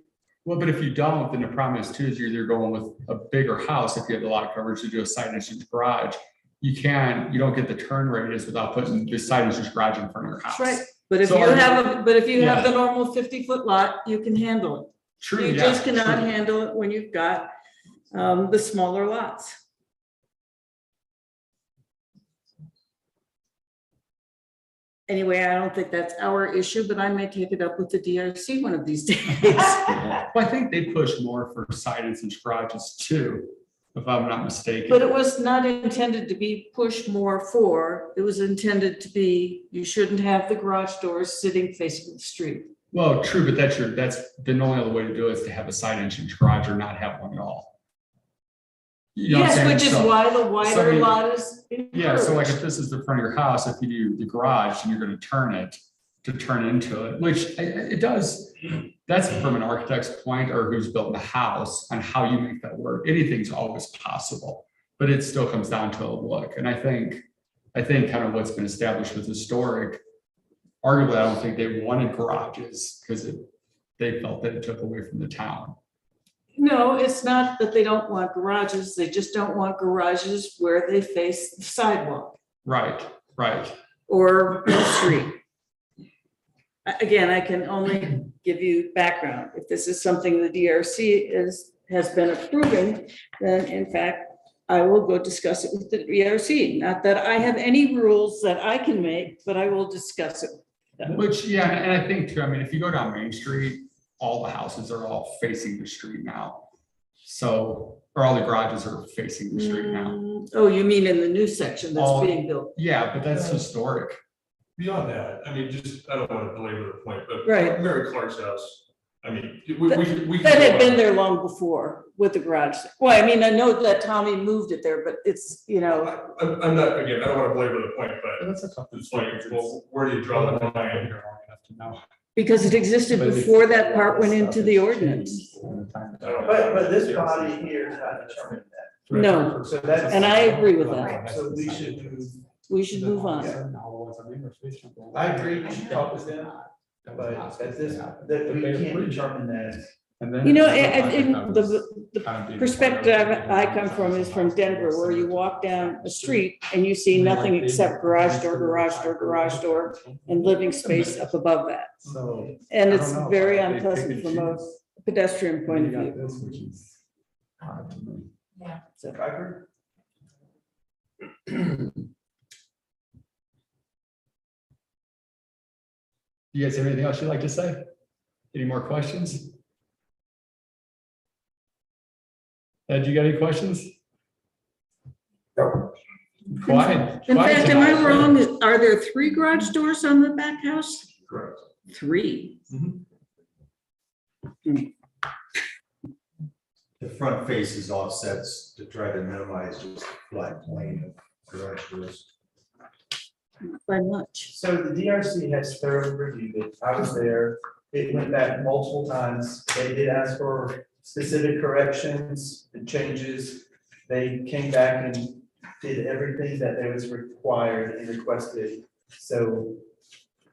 Well, but if you don't, then the problem is too, is you're either going with a bigger house, if you have a lot of coverage to do a side entrance garage. You don't get the turn radius without putting the side entrance garage in front of your house. That's right. But if So you are have, Yeah. the normal 50-foot lot, you can handle it. True, You yeah. just cannot true. handle it when you've got the smaller lots. Anyway, I don't think that's our issue, but I may take it up with the DRC one of these days. Well, I think they push more for side entrance garages too, if I'm not mistaken. But it was not intended to be pushed more for, it was intended to be, you shouldn't have the garage doors sitting facing the street. Well, true, but that's the only other way to do it is to have a side entrance garage or not have one at all. You know what I'm Yes, saying? which is So- why the so I wider mean, lot is. Yeah, so like encouraged. if this is the front of your house, if you do the garage and you're gonna turn it to turn into it, which it does. That's from an architect's point or who's building the house on how you make that work. Anything's always possible, but it still comes down to a look. And I think kind of what's been established with historic, arguably, I don't think they wanted garages because they felt that it took away from the town. No, it's not that they don't want garages, they just don't want garages where they face the sidewalk Right, right. or the street. Again, I can only give you background. If this is something the DRC has been approving, then in fact, I will go discuss it with the DRC. Not that I have any rules that I can make, but I will discuss it. Which, yeah, and I think too, I mean, if you go down Main Street, all the houses are all facing the street now. So, or all the garages are facing the street now. Oh, you mean in the new section that's All- being built? Yeah, but that's historic. Beyond that, I mean, I don't want to belabor the point, but Right. Mary Clark's house, I mean, we. That had been there long before with the garage. Well, I mean, I know that Tommy moved it there, but it's, I'm not, again, I don't want to belabor the point, but That's a tough. it's like, well, where do you draw the line? because it existed before that part went into the ordinance. But this body here is not determining that. No, So that's. and I agree with that. So we should move, We should move on. I agree, we should talk with them, but at this, that we can't determine that. You know, the perspective I come from is from Denver, where you walk down a street and you see nothing except garage door, garage door, garage door, and living space up above that. So. And it's very unpleasant from a pedestrian point of view. I agree. You guys have anything else you'd like to say? Any more questions? Ed, you got any questions? No. Quiet. In quiet fact, am I tonight. wrong? Are there 3 garage doors on the back house? Correct. 3. The front face is offsets to try to minimize just the flat plane of garage doors. By much. So the DRC has thoroughly reviewed it. I was there. It went back multiple times. They did ask for specific corrections and changes. They came back and did everything that they was required and requested. So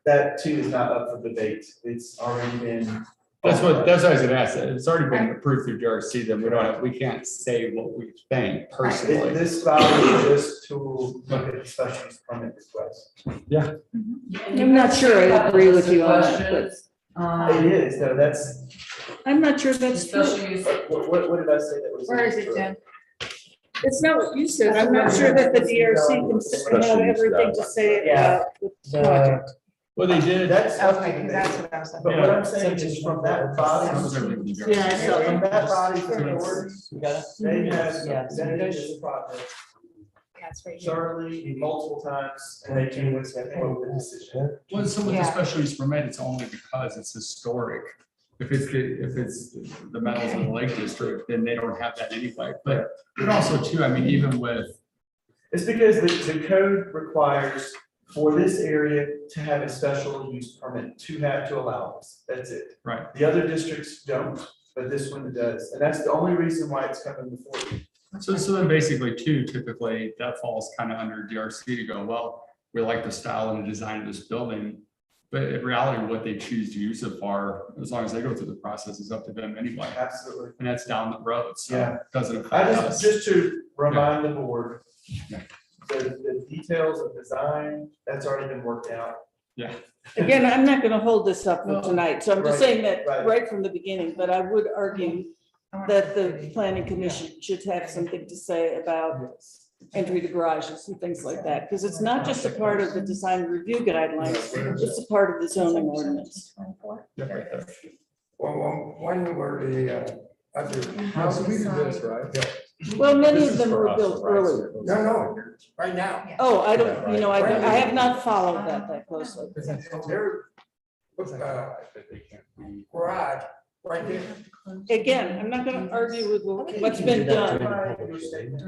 that too is not up for debate. It's already been That's what I was gonna ask. It's already been approved through DRC, then we can't say what we think personally. This body is just to look at the special use permit request. I'm not sure I agree with you on that, but It Um, is, though, that's, I'm not sure that's true. special use, what did I say that was? Where is it, Jen? It's not what you said. I'm not sure that the DRC can have everything to say about the project. Well, they did. That's up to Okay, the 'cause that's mayor. what I was saying. But what I'm saying is from that body. Yeah, I saw From that body forward, You got it? they Yeah. have presented this project, That's right here. Charlie, multiple times, and they came with the decision. Well, so with the Yeah. special use permit, it's only because it's historic. If it's the metals in the Lake District, then they don't have that anyway. But also too, I mean, even with, It's because the code requires for this area to have a special use permit to allow this. That's it. right, The other districts don't, but this one does. And that's the only reason why it's coming before you. so then basically too, typically that falls kind of under DRC to go, well, we like the style and the design of this building. But in reality, what they choose to use it for, as long as they go through the process, is up to them anyway. Absolutely. And that's down the road, so Yeah. it doesn't affect I us. just to remind the board, Yeah. the details of design, that's already been worked out. Yeah, Again, I'm not gonna hold this up for No. tonight, so I'm just Right, saying that right. right from the beginning, but I would argue that the planning commission should have something to say about entry to garages and things like that, because it's not just a part of the design review guidelines, it's a part of the zoning ordinance. yeah, right there. Well, when were the other houses? Well, many This of is them for were us, built right? earlier. No, right now. Oh, I don't, I have not followed that closely. There, garage, right there. Again, I'm not gonna argue with what's been done.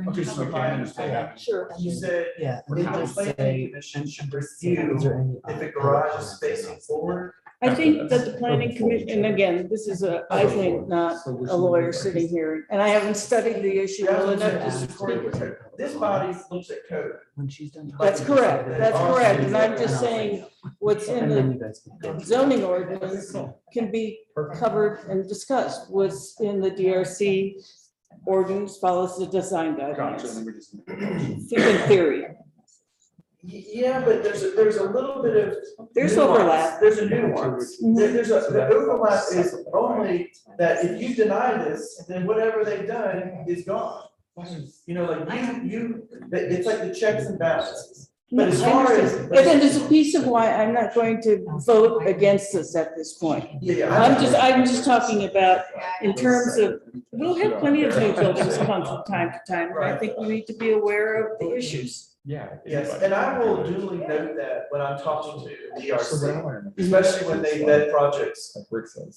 Okay, so we can understand that. Sure. You said yeah, the they just planning say. commission should Is review there any? if the garage is facing forward. I think that the planning commission, and again, this is I think, not a lawyer sitting here, and I haven't studied the issue well enough to speak. This body looks at code. When she's done. That's correct, and I'm just saying, what's in the zoning ordinance can be covered and discussed. What's in the DRC ordinance follows the design Gotcha, guidelines, then we just- in theory. Yeah, but there's a little bit of. There's nuance. overlap. There's a nuance. The overlap is only that if you deny this, then whatever they've done is gone. You know, like it's like the checks and balances. But as far as. And then there's a piece of why I'm not going to vote against this at this point. Yeah, I'm just talking about in terms of, we'll have plenty of new buildings come from time to time, and I think we need to be aware of the issues. Yeah. Yes, and I will duly note that when I'm talking to DRC, especially when they vet projects.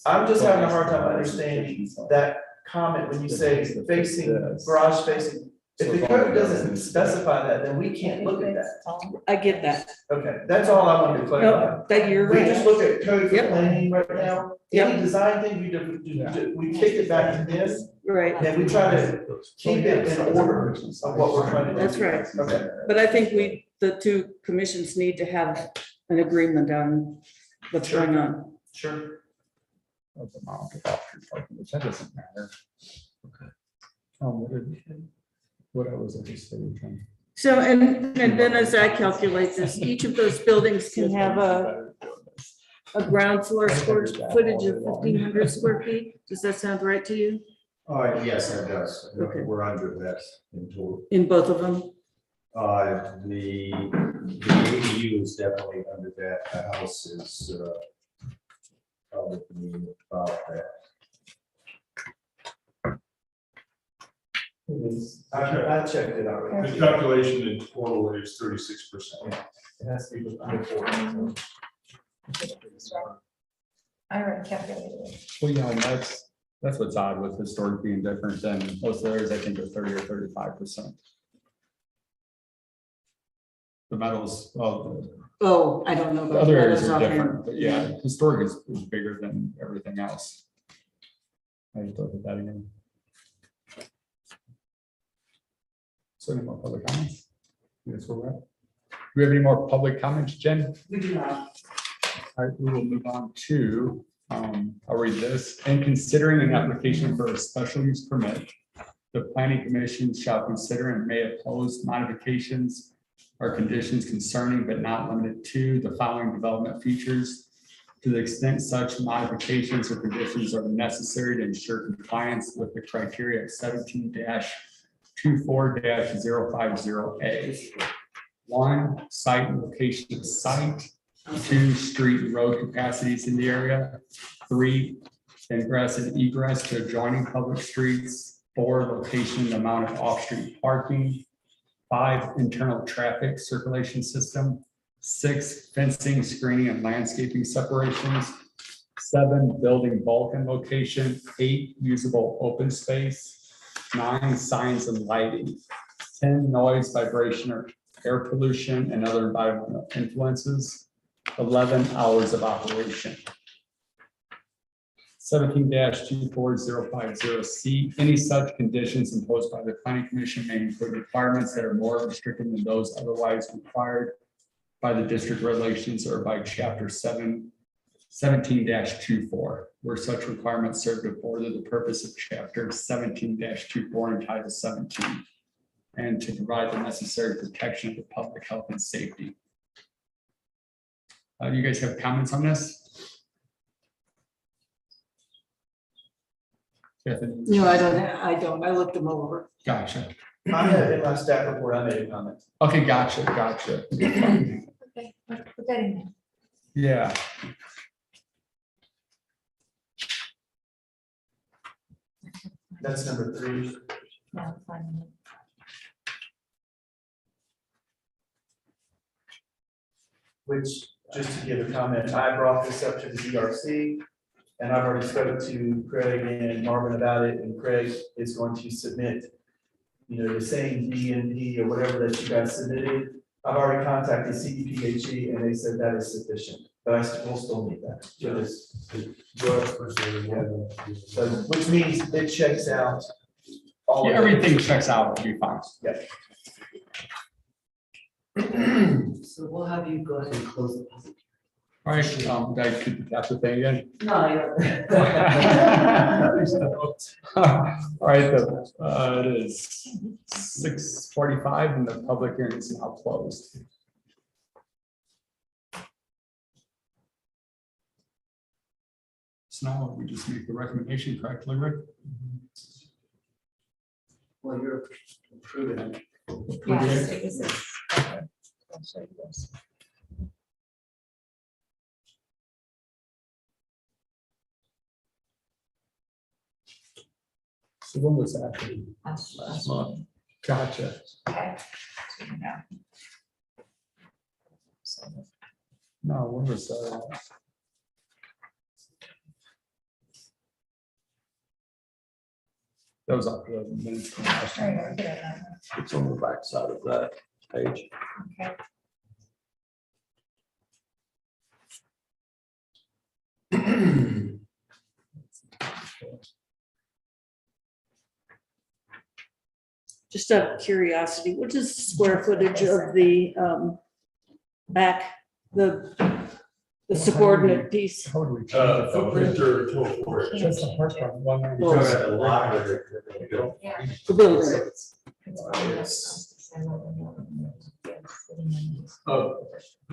I'm just having a hard time understanding that comment when you say facing, garage facing. If the code doesn't specify that, then we can't look at that. I get that. Okay, that's all I wanted to clarify. No, that you're We just right. look at code for Yep. planning right now. Yep. Any design thing, we kick it back to this, Right. and we try to keep it in order of what we're trying to do. That's right. Okay. But I think the two commissions need to have an agreement on what's going on. Sure. That doesn't matter. Okay. What I was saying. So, and then as I calculate this, each of those buildings can have a ground floor square footage of 1,500 square feet. Does that sound right to you? Yes, it does. Okay. We're under that in total. In both of them? The ADU is definitely under that. The house is, probably about that. I checked it out. The calculation in total is 36%. It has to be before. I already calculated it. Well, yeah, and that's what's odd with historic being different than most others, I think are 30 or 35%. The metals, well, Oh, I don't know. the about other areas those are offhand. different, but yeah, historic is bigger than everything else. I just looked at that again. So any more public comments? Yes, we're at. Do we have any more public comments, Jen? We do not. All right, we will move on to I'll read this. In considering an application for a special use permit, the planning commission shall consider and may oppose modifications or conditions concerning but not limited to the following development features to the extent such modifications or conditions are necessary to ensure compliance with the criteria of 17-24-050A. 1, site and location of site. 2, street and road capacities in the area. 3, ingress and egress to adjoining public streets. 4, location and amount of off-street parking. 5, internal traffic circulation system. 6, fencing, screening, and landscaping separations. 7, building bulk and location. 8, usable open space. 9, signs and lighting. 10, noise, vibration, or air pollution and other environmental influences. 11, hours of operation. 17-24050C, any such conditions imposed by the planning commission may include requirements that are more restrictive than those otherwise required by the district regulations or by chapter 17-24, where such requirements serve to further the purpose of chapter 17-24 and title 17, and to provide the necessary protection of the public health and safety. You guys have comments on this? Kathy? No, I don't. I looked them over. Gotcha. I have in my staff report, I made a comment. Okay, gotcha. Okay, put that in there. Yeah. That's number 3. No, fine. Which, just to give a comment, I brought this up to the DRC. And I've already spoken to Craig and Marvin about it, and Craig is going to submit, the same DNP or whatever that you guys submitted. I've already contacted CDPHE and they said that is sufficient, but we'll still need that. So, which means it checks out all. Yeah, of it. everything checks out, it'll be fine. So we'll have you go ahead and close the public. All right, guys, keep the thing again. No, you're. All right, it is 6:45 and the public hearing is now closed. So now we just make the recommendation correctly, Rick? Well, you're approving it. Yes, it was this. I'll show you this. So when was that? Last month. Gotcha. Okay. So, you know. So, No, when was that was after the minutes from last all right, time. I'll get it on. It's on the back side of that page. Okay. Just out of curiosity, what is the square footage of the back, the subordinate piece? How would we change it, though? Footprint or total floor. Just the first one, 190. Well, Yeah. The building.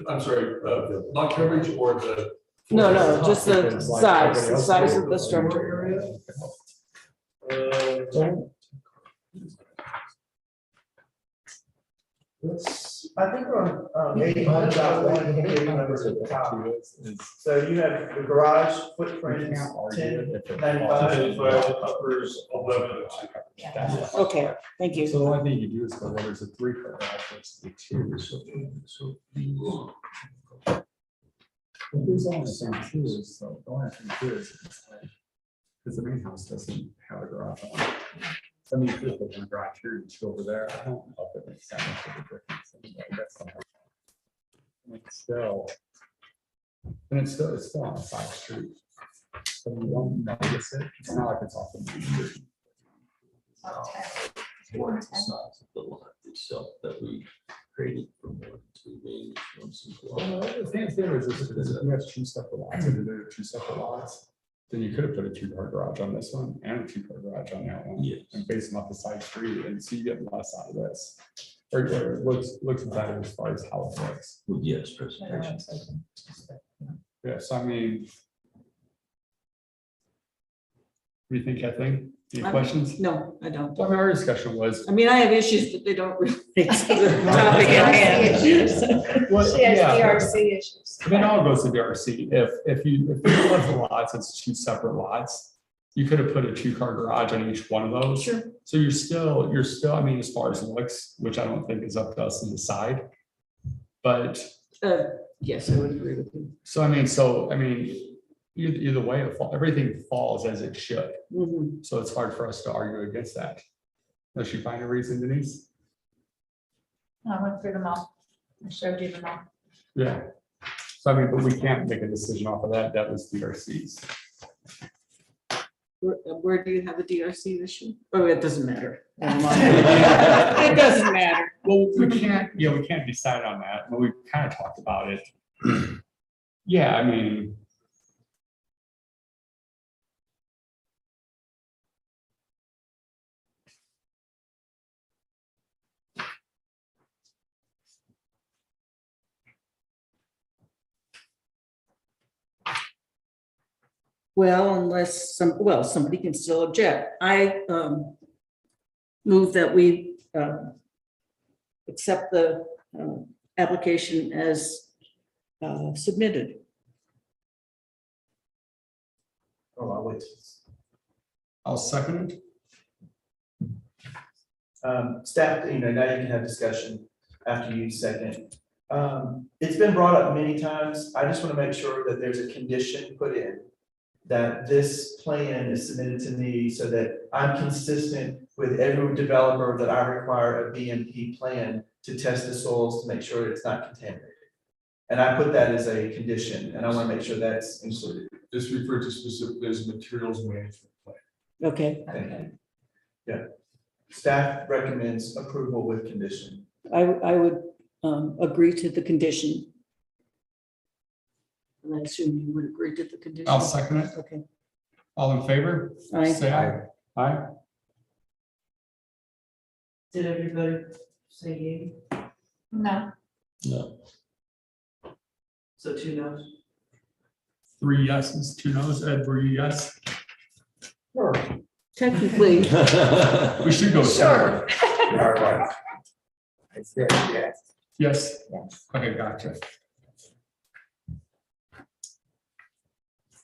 I'm sorry, lot coverage or the. No, just the size of the structure. I think we're on 81.1 numbers at the top. So you have the garage footprint, 1095. Uppers 11. Okay, thank you. So the only thing you do is go, well, there's a 3-foot office, the 2. There's only some 2s, so the only thing to do is, because the main house doesn't have a garage on it. I mean, if there's a garage here and 2 over there, I don't know if it makes that much of a difference. Anyway, that's not- It's still, and it's still on a side street. So you don't notice it, it's not like it's off the main street. What size of the lot itself that we created from 1 to maybe 1 Well, the thing is, thing was, you have two separate lots, and there are two separate lots, then you could have put a 2-car garage on this one and a 2-car garage on that one. Yes. And base them off the side street, and so you get less out of this. Or it looks better as far as how it looks. Yes, presentation. Yeah, so I mean. What do you think, Kathleen? Any questions? No, I don't. Well, our discussion was. I mean, I have issues, but they don't relate to the topic at hand. Well, She has yeah, DRC issues. Then all goes to DRC. If you left the lots, it's 2 separate lots. You could have put a 2-car garage on each one of those. Sure. So you're still, I mean, as far as looks, which I don't think is up to us to decide. But, Yes, I would agree with you. so I mean, either way, everything falls as it should. Mhm. So it's hard for us to argue against that. Unless you find a reason, Denise? I went through them all. I showed you them all. Yeah. So I mean, but we can't make a decision off of that. That was DRC's. Where do you have a DRC issue? Oh, it doesn't matter. It doesn't matter. Well, we can't decide on that, but we kind of talked about it. Yeah, I mean. Well, unless somebody can still object. I move that we accept the application as submitted. Oh, I'll wait. I'll second it. Staff, now you can have discussion after you second. It's been brought up many times. I just want to make sure that there's a condition put in that this plan is submitted to me so that I'm consistent with every developer that I require a BMP plan to test the soils to make sure it's not contaminated. And I put that as a condition, and I want to make sure that's included. This referred to specifically as materials management plan. Okay, Thank you. Staff recommends approval with condition. I would agree to the condition. And I assume you would agree to the condition. I'll second it. Okay. All in favor? Aye. Say aye. Aye. Did everybody say yea? No, No. So 2 no's? 3 yeses, 2 nos. Ed, were you yes? Technically, We should go. sure. I said yes. Yes. Yes. Okay, gotcha.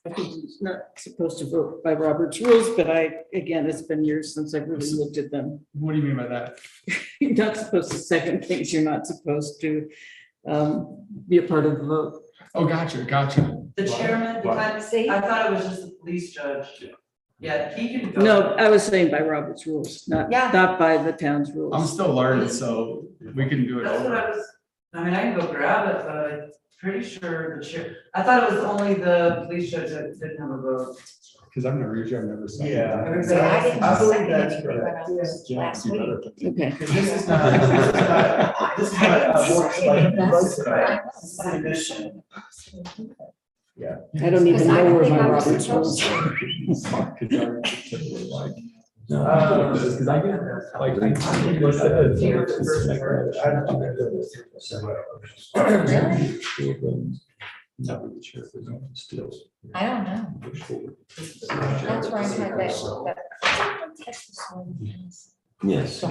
I think he's not supposed to vote by Robert's rules, but again, it's been years since I've really looked at them. What do you mean by that? You're not supposed to second things. You're not supposed to be a part of the vote. Oh, gotcha. The chairman, See, I thought it was just the police judge. Yeah, he can go. No, I was saying by Robert's rules, not Yeah. by the town's I'm rules. still learning, so we can do it That's what over. I was, I mean, I can go grab it, but I'm pretty sure the chair, I thought it was only the police judge that didn't have a vote. Because I've never seen. Yeah. Everybody I didn't I believe second that's anything when correct. I was Yeah, last you week. better. Okay. Because this is not submission. I don't even Because I know don't where think my I was Robert's supposed rules to. are. Because I get like. I don't know. That's where I had that. Texas one. Yes. I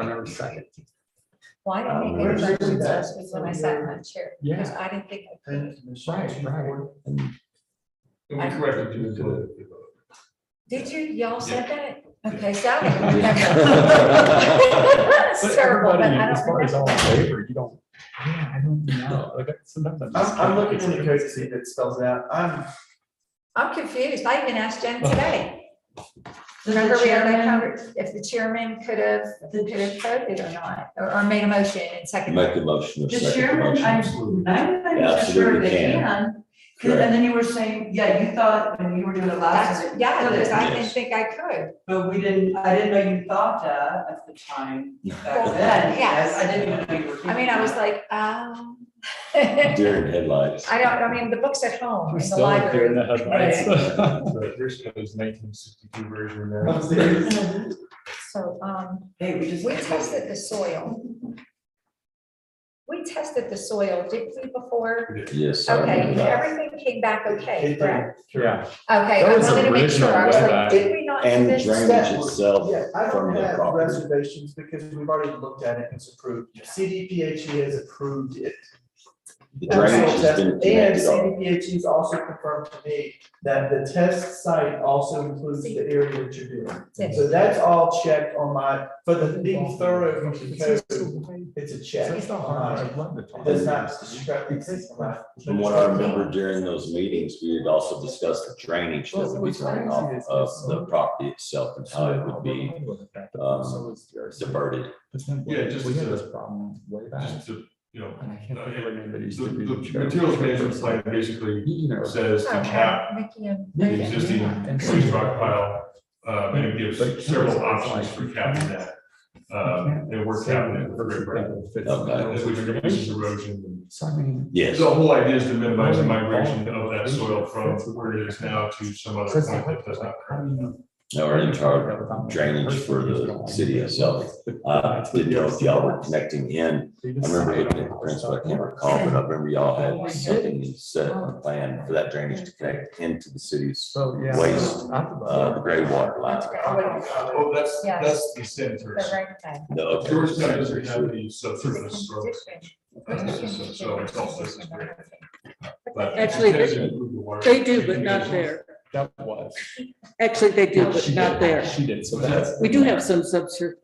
never second. Well, I didn't make any motions last week when I sat in that chair, because Yeah. I didn't think. I could. Right. And we corrected you to the. Did you, y'all said that? Okay, so I don't remember. But Terrible, but everybody, I as don't far as all remember. in favor, you don't, yeah, I don't know, like, sometimes I'm just. I'm looking in the code to see if it spells it out. I'm confused. I even asked Jen today. Does Remember the we had that chairman, conversation, if the chairman could have voted or not, or made a motion and seconded. Make a motion. or the second chairman, motion. I'm 99% sure Absolutely they can. can. And then you were saying, yeah, you thought when you were doing it last That's, time. yeah, because I didn't Yes. think I could. But I didn't know you thought that at the time, back Well, then, yes. I didn't even know you were thinking. I mean, I was that. like, Deer in headlights. I mean, the book's at home We're in the still like deer in library. the headlights. So here's Code's 1962 version there. So, Hey, we just. we tested the soil. We tested the soil, didn't we, before? Yes. I Okay, remember that. everything came back okay, It correct? Yeah. Okay, That I was wanted to make sure, I was original like, way did we not do And this? drainage itself Yeah, I from don't the have property. reservations because we've already looked at it and it's approved. CDPHE has approved it. The drainage has been And connected on. CDPHE has also confirmed to me that the test site also includes the area that you're doing. So that's all checked on my, for the being thorough from the code, it's a check. That's not hard. I'd love to It talk. does not discrepancy from my. From what I remember during those meetings, we had also discussed the drainage that would be coming off of the property itself and how it would be diverted. Yeah, just We had to- this problem way back. Just to, you know, And I can't think of her name, but he used the to be the chair. materials management plan basically You know. says to Okay, cap Mickey and. the existing waste rock pile, and it gives several options for capping that. And we're capping it for Okay. which reduces erosion. So I mean. Yes. The whole idea is to minimize the migration of that soil from where it is now to some other point that does not. Or in charge of drainage for the city itself. Didn't know if y'all were connecting in. I remember looking at the prints, but I can't recall, but I remember y'all had something set a plan for that drainage to connect into the city's So, yeah. waste, the gray water line. Oh, that's Yes. the senators. The right thing. No, okay. Georgetown doesn't have the subsurface strokes. So it's also. But Actually, it can improve the water. They do, but not there. That was. Actually, they do, but She not did. there. She did, so that's. We do have some subsurface,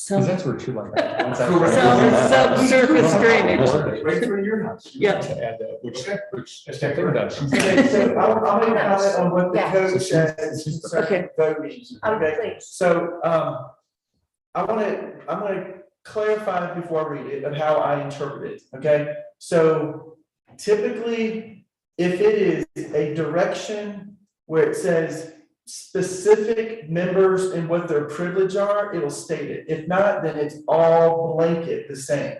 some Because that's where two like. subsurface drainage. Right for your house. Yeah. To add that, which I can't think of that. She's- Okay, so I'll make a comment on what the Yeah. code says concerning voting, Oh, okay? please. So, I'm gonna clarify before I read it of how I interpret it, okay? So typically, if it is a direction where it says specific members and what their privilege are, it'll state it. If not, then it's all blanket the same.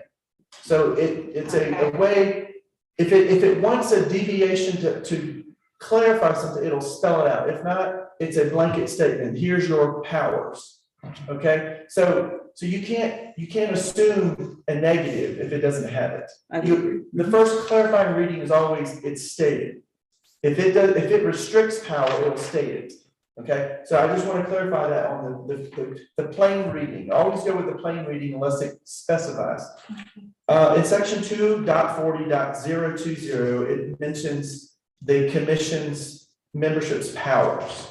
So it's a way, if it wants a deviation to clarify something, it'll spell it out. If not, it's a blanket statement. Here's your powers. Okay, so you can't assume a negative if it doesn't have it. The first clarifying reading is always it's stated. If it restricts power, it'll state it. Okay, so I just want to clarify that on the plain reading. Always go with the plain reading unless it specifies. In section 2.40.020, it mentions the commission's membership's powers.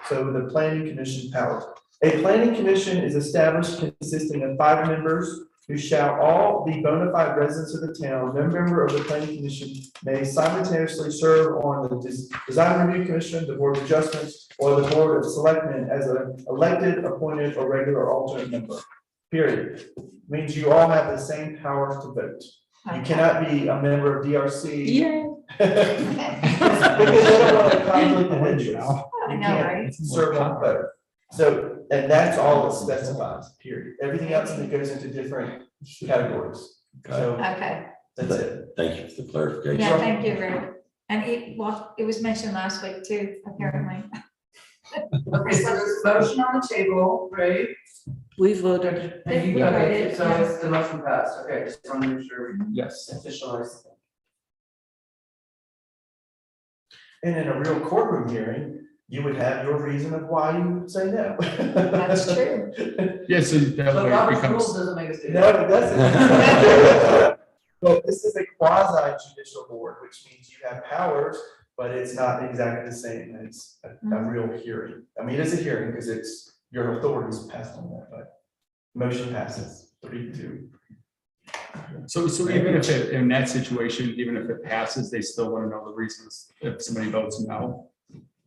So the planning commission powers. A planning commission is established consisting of 5 members who shall all be bona fide residents of the town. No member of the planning commission may simultaneously serve on the design review commission, the board of adjustments, or the board of selectmen as an elected, appointed, or regular alternate member. Period. Means you all have the same powers to vote. You cannot be a member of DRC. Yeah. Because they don't want a conflict of interest. I You know, can't right? serve on both. So, and that's all it specifies, period. Everything else in it goes into different categories. So Okay, that's it. Thank you for the clarification. yeah, thank you, Rick. And it was mentioned last week too, apparently. Okay, so there's a motion on the table, right? We voted. And you, Yeah. okay, so it's the motion passed, okay, just want to make sure we Yes. officialize. And in a real courtroom hearing, you would have your reason of why you would say no. That's true. Yeah, so that But way it Robert's becomes. rules doesn't make us do No, that. it doesn't. But this is a quasi judicial board, which means you have powers, but it's not exactly the same as a real hearing. I mean, it is a hearing because it's your authorities passed on that, but motion passes 3-2. So even if it, in that situation, even if it passes, they still want to know the reasons if somebody votes no.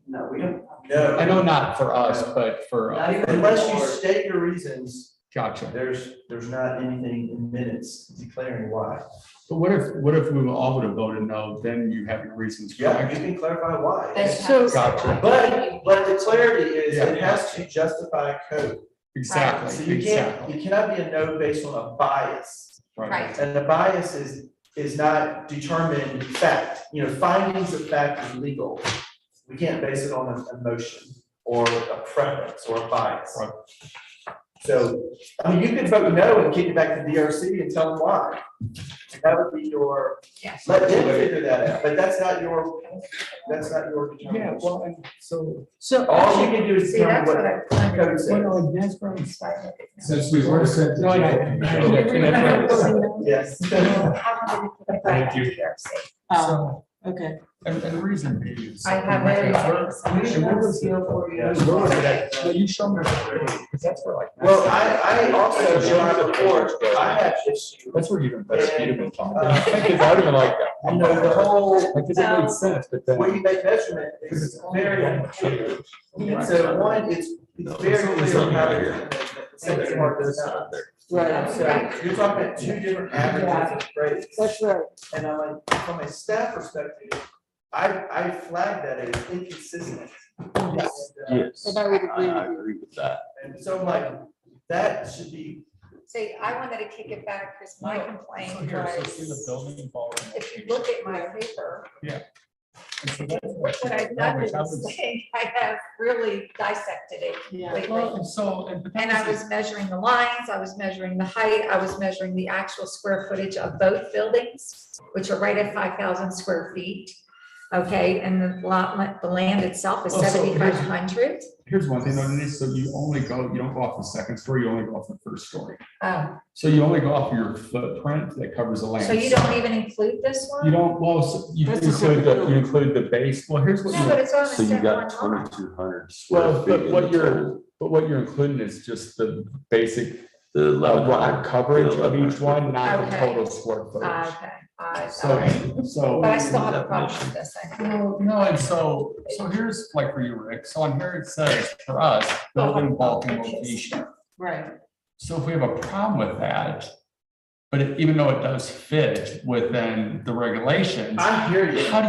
No, we don't. No. I know not for us, but for. Not even Unless you for- state your reasons Gotcha. There's not anything in minutes declaring why. But what if we all would have voted no, then you have your reasons, Yeah, you correct? can clarify why. So- Gotcha. But the clarity is it has to justify code. So Exactly, you exactly. cannot be a no based on a bias. Right. And the bias is not determined fact, findings of fact is legal. We can't base it on an emotion or a preference or a bias. Right. So, I mean, you could vote no and kick it back to DRC and tell them why. That would be your, Yes. let them figure that out, but that's not your determination. Yeah, well, and so. So All you can do is See, tell that's me what what I. the code says. that's right. Since we were sent. No, Yes. Thank you. Oh, okay. And the reason being is. I have it. Well, you show me. Because that's where like. Well, I also, in my report, I have issue. That's where you better speed have been talking. Uh, Because I don't even like that. The whole, Because it makes sense, but then. where you make measurement is very unclear. And so one, it's very clear how the second part does not. Right. So you're talking about two different averages of grades. That's right. And I'm like, from a staff perspective, I flag that as inconsistent. Yes, And I would agree I with you. agree with that. And so I'm like, that should be, See, I wanted to kick it back because my complaint So here, so see the was, building involved. if you look at my paper, And so that's what- what I've that done was- that is was- saying, I have really dissected it Yeah. completely. Well, and so. but that And I was measuring the lines, I was measuring the height, I was measuring the actual square footage of both buildings, which are right at 5,000 square feet. Okay, and the lot, the land itself is Well, so here's- 7,500. Here's one thing, though, Denise, so you don't go off the second story, you only go off the first story. Oh, So you only go off your footprint that covers the land. so you don't even include this one? You don't, well, so you That's a include separate you include the base, well, here's what No, but you, it's on So you step got one line. 2,200 square well, feet. but in what the you're, total. but what you're including is just the basic The lot 1,100. coverage of each 1,100. one, not the Okay. total square footage. Okay, all right. So. But I still have a problem with this, I think. No, and so here's like for you, Rick, so on here it says, for us, building bulk and location. Right. So if we have a problem with that, but even though it does fit within the regulations, I hear you. how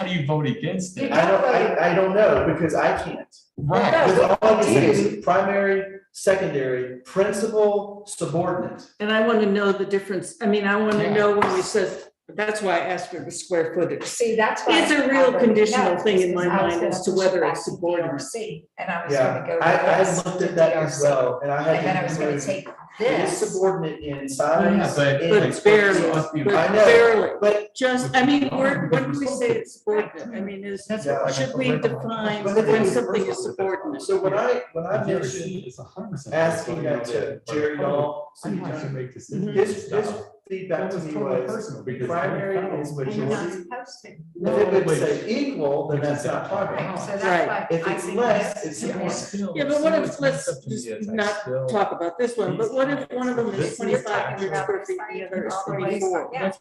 do you vote against it? I don't know, because I can't. Right, Because all I see is primary, secondary, principal, subordinate. And I want to know the difference. I mean, I want to know when we said, that's why I asked for the square footage. See, that's why. It's a I real already conditional know, thing in my because I was mind gonna as to push it whether back it's to subordinate. DRC, and I was Yeah, gonna go. I this looked to at that as DRC, well, and I had. And then I was gonna conclude take it is this. subordinate in Yeah, size. but- in- But barely, I but know. barely. But Just, I mean, when do we say it's subordinate? I mean, is, Yeah. should we define But the thing when is, something is subordinate? so when I mentioned It's 100%. asking that to Jerry Dahl, city Sometimes you attorney, make decisions. his feedback to me was, Personal, because- primary is what And you you're not see. supposed to. If it would say equal, then that's not primary. Right, so Right. that's why If I it's think less, this it's is- Yeah, but what if, let's just not talk about this one, but what if one of them is 2,500 square feet, and the other is 24? Yeah.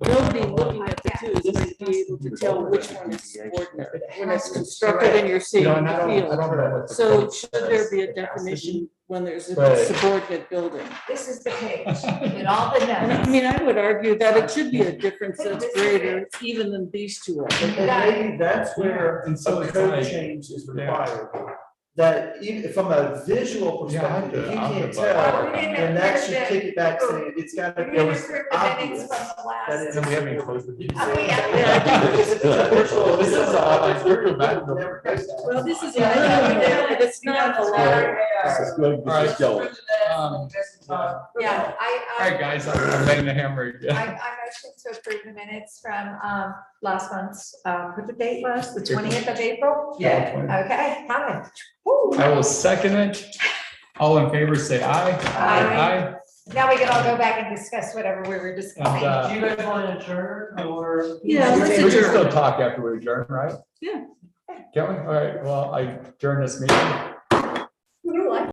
Nobody looking at the two is going to be able to tell which one is subordinate when it's constructed and you're seeing You know, and the I field. don't know what the So code should there says. be a definition when there's a Right. subordinate building? This is the page with all the And I notes. mean, I would argue that it should be a difference that's greater even than these two are. And maybe that's where And so a it's code like- change is Yeah. required. That even from a visual Yeah, I'll perspective, do if it. you I'll can't do it. tell, Well, we didn't then that should approve kick it back saying it's gotta We be didn't approve the minutes obvious. from the that last. it's- Then we haven't even closed the meeting. Oh, yeah. This is a visual, this is a- You're good, man. Never does that. Well, this is a Yeah, little yeah, bit, but it's not a lot. This is good, this is going. Yeah, All right, guys, I'm laying the hammer again. I motion to approve the minutes from, last month's, what the date was, the 20th of April? Yeah. Okay, hi. Woo. I will second it. All in favor, say aye. Aye. Now we can all go back and discuss whatever we were And, discussing. Do you guys want to adjourn or? Yeah, let's We can still adjourn. talk after we adjourn, right? Yeah. Can we? All right, well, I adjourn this meeting.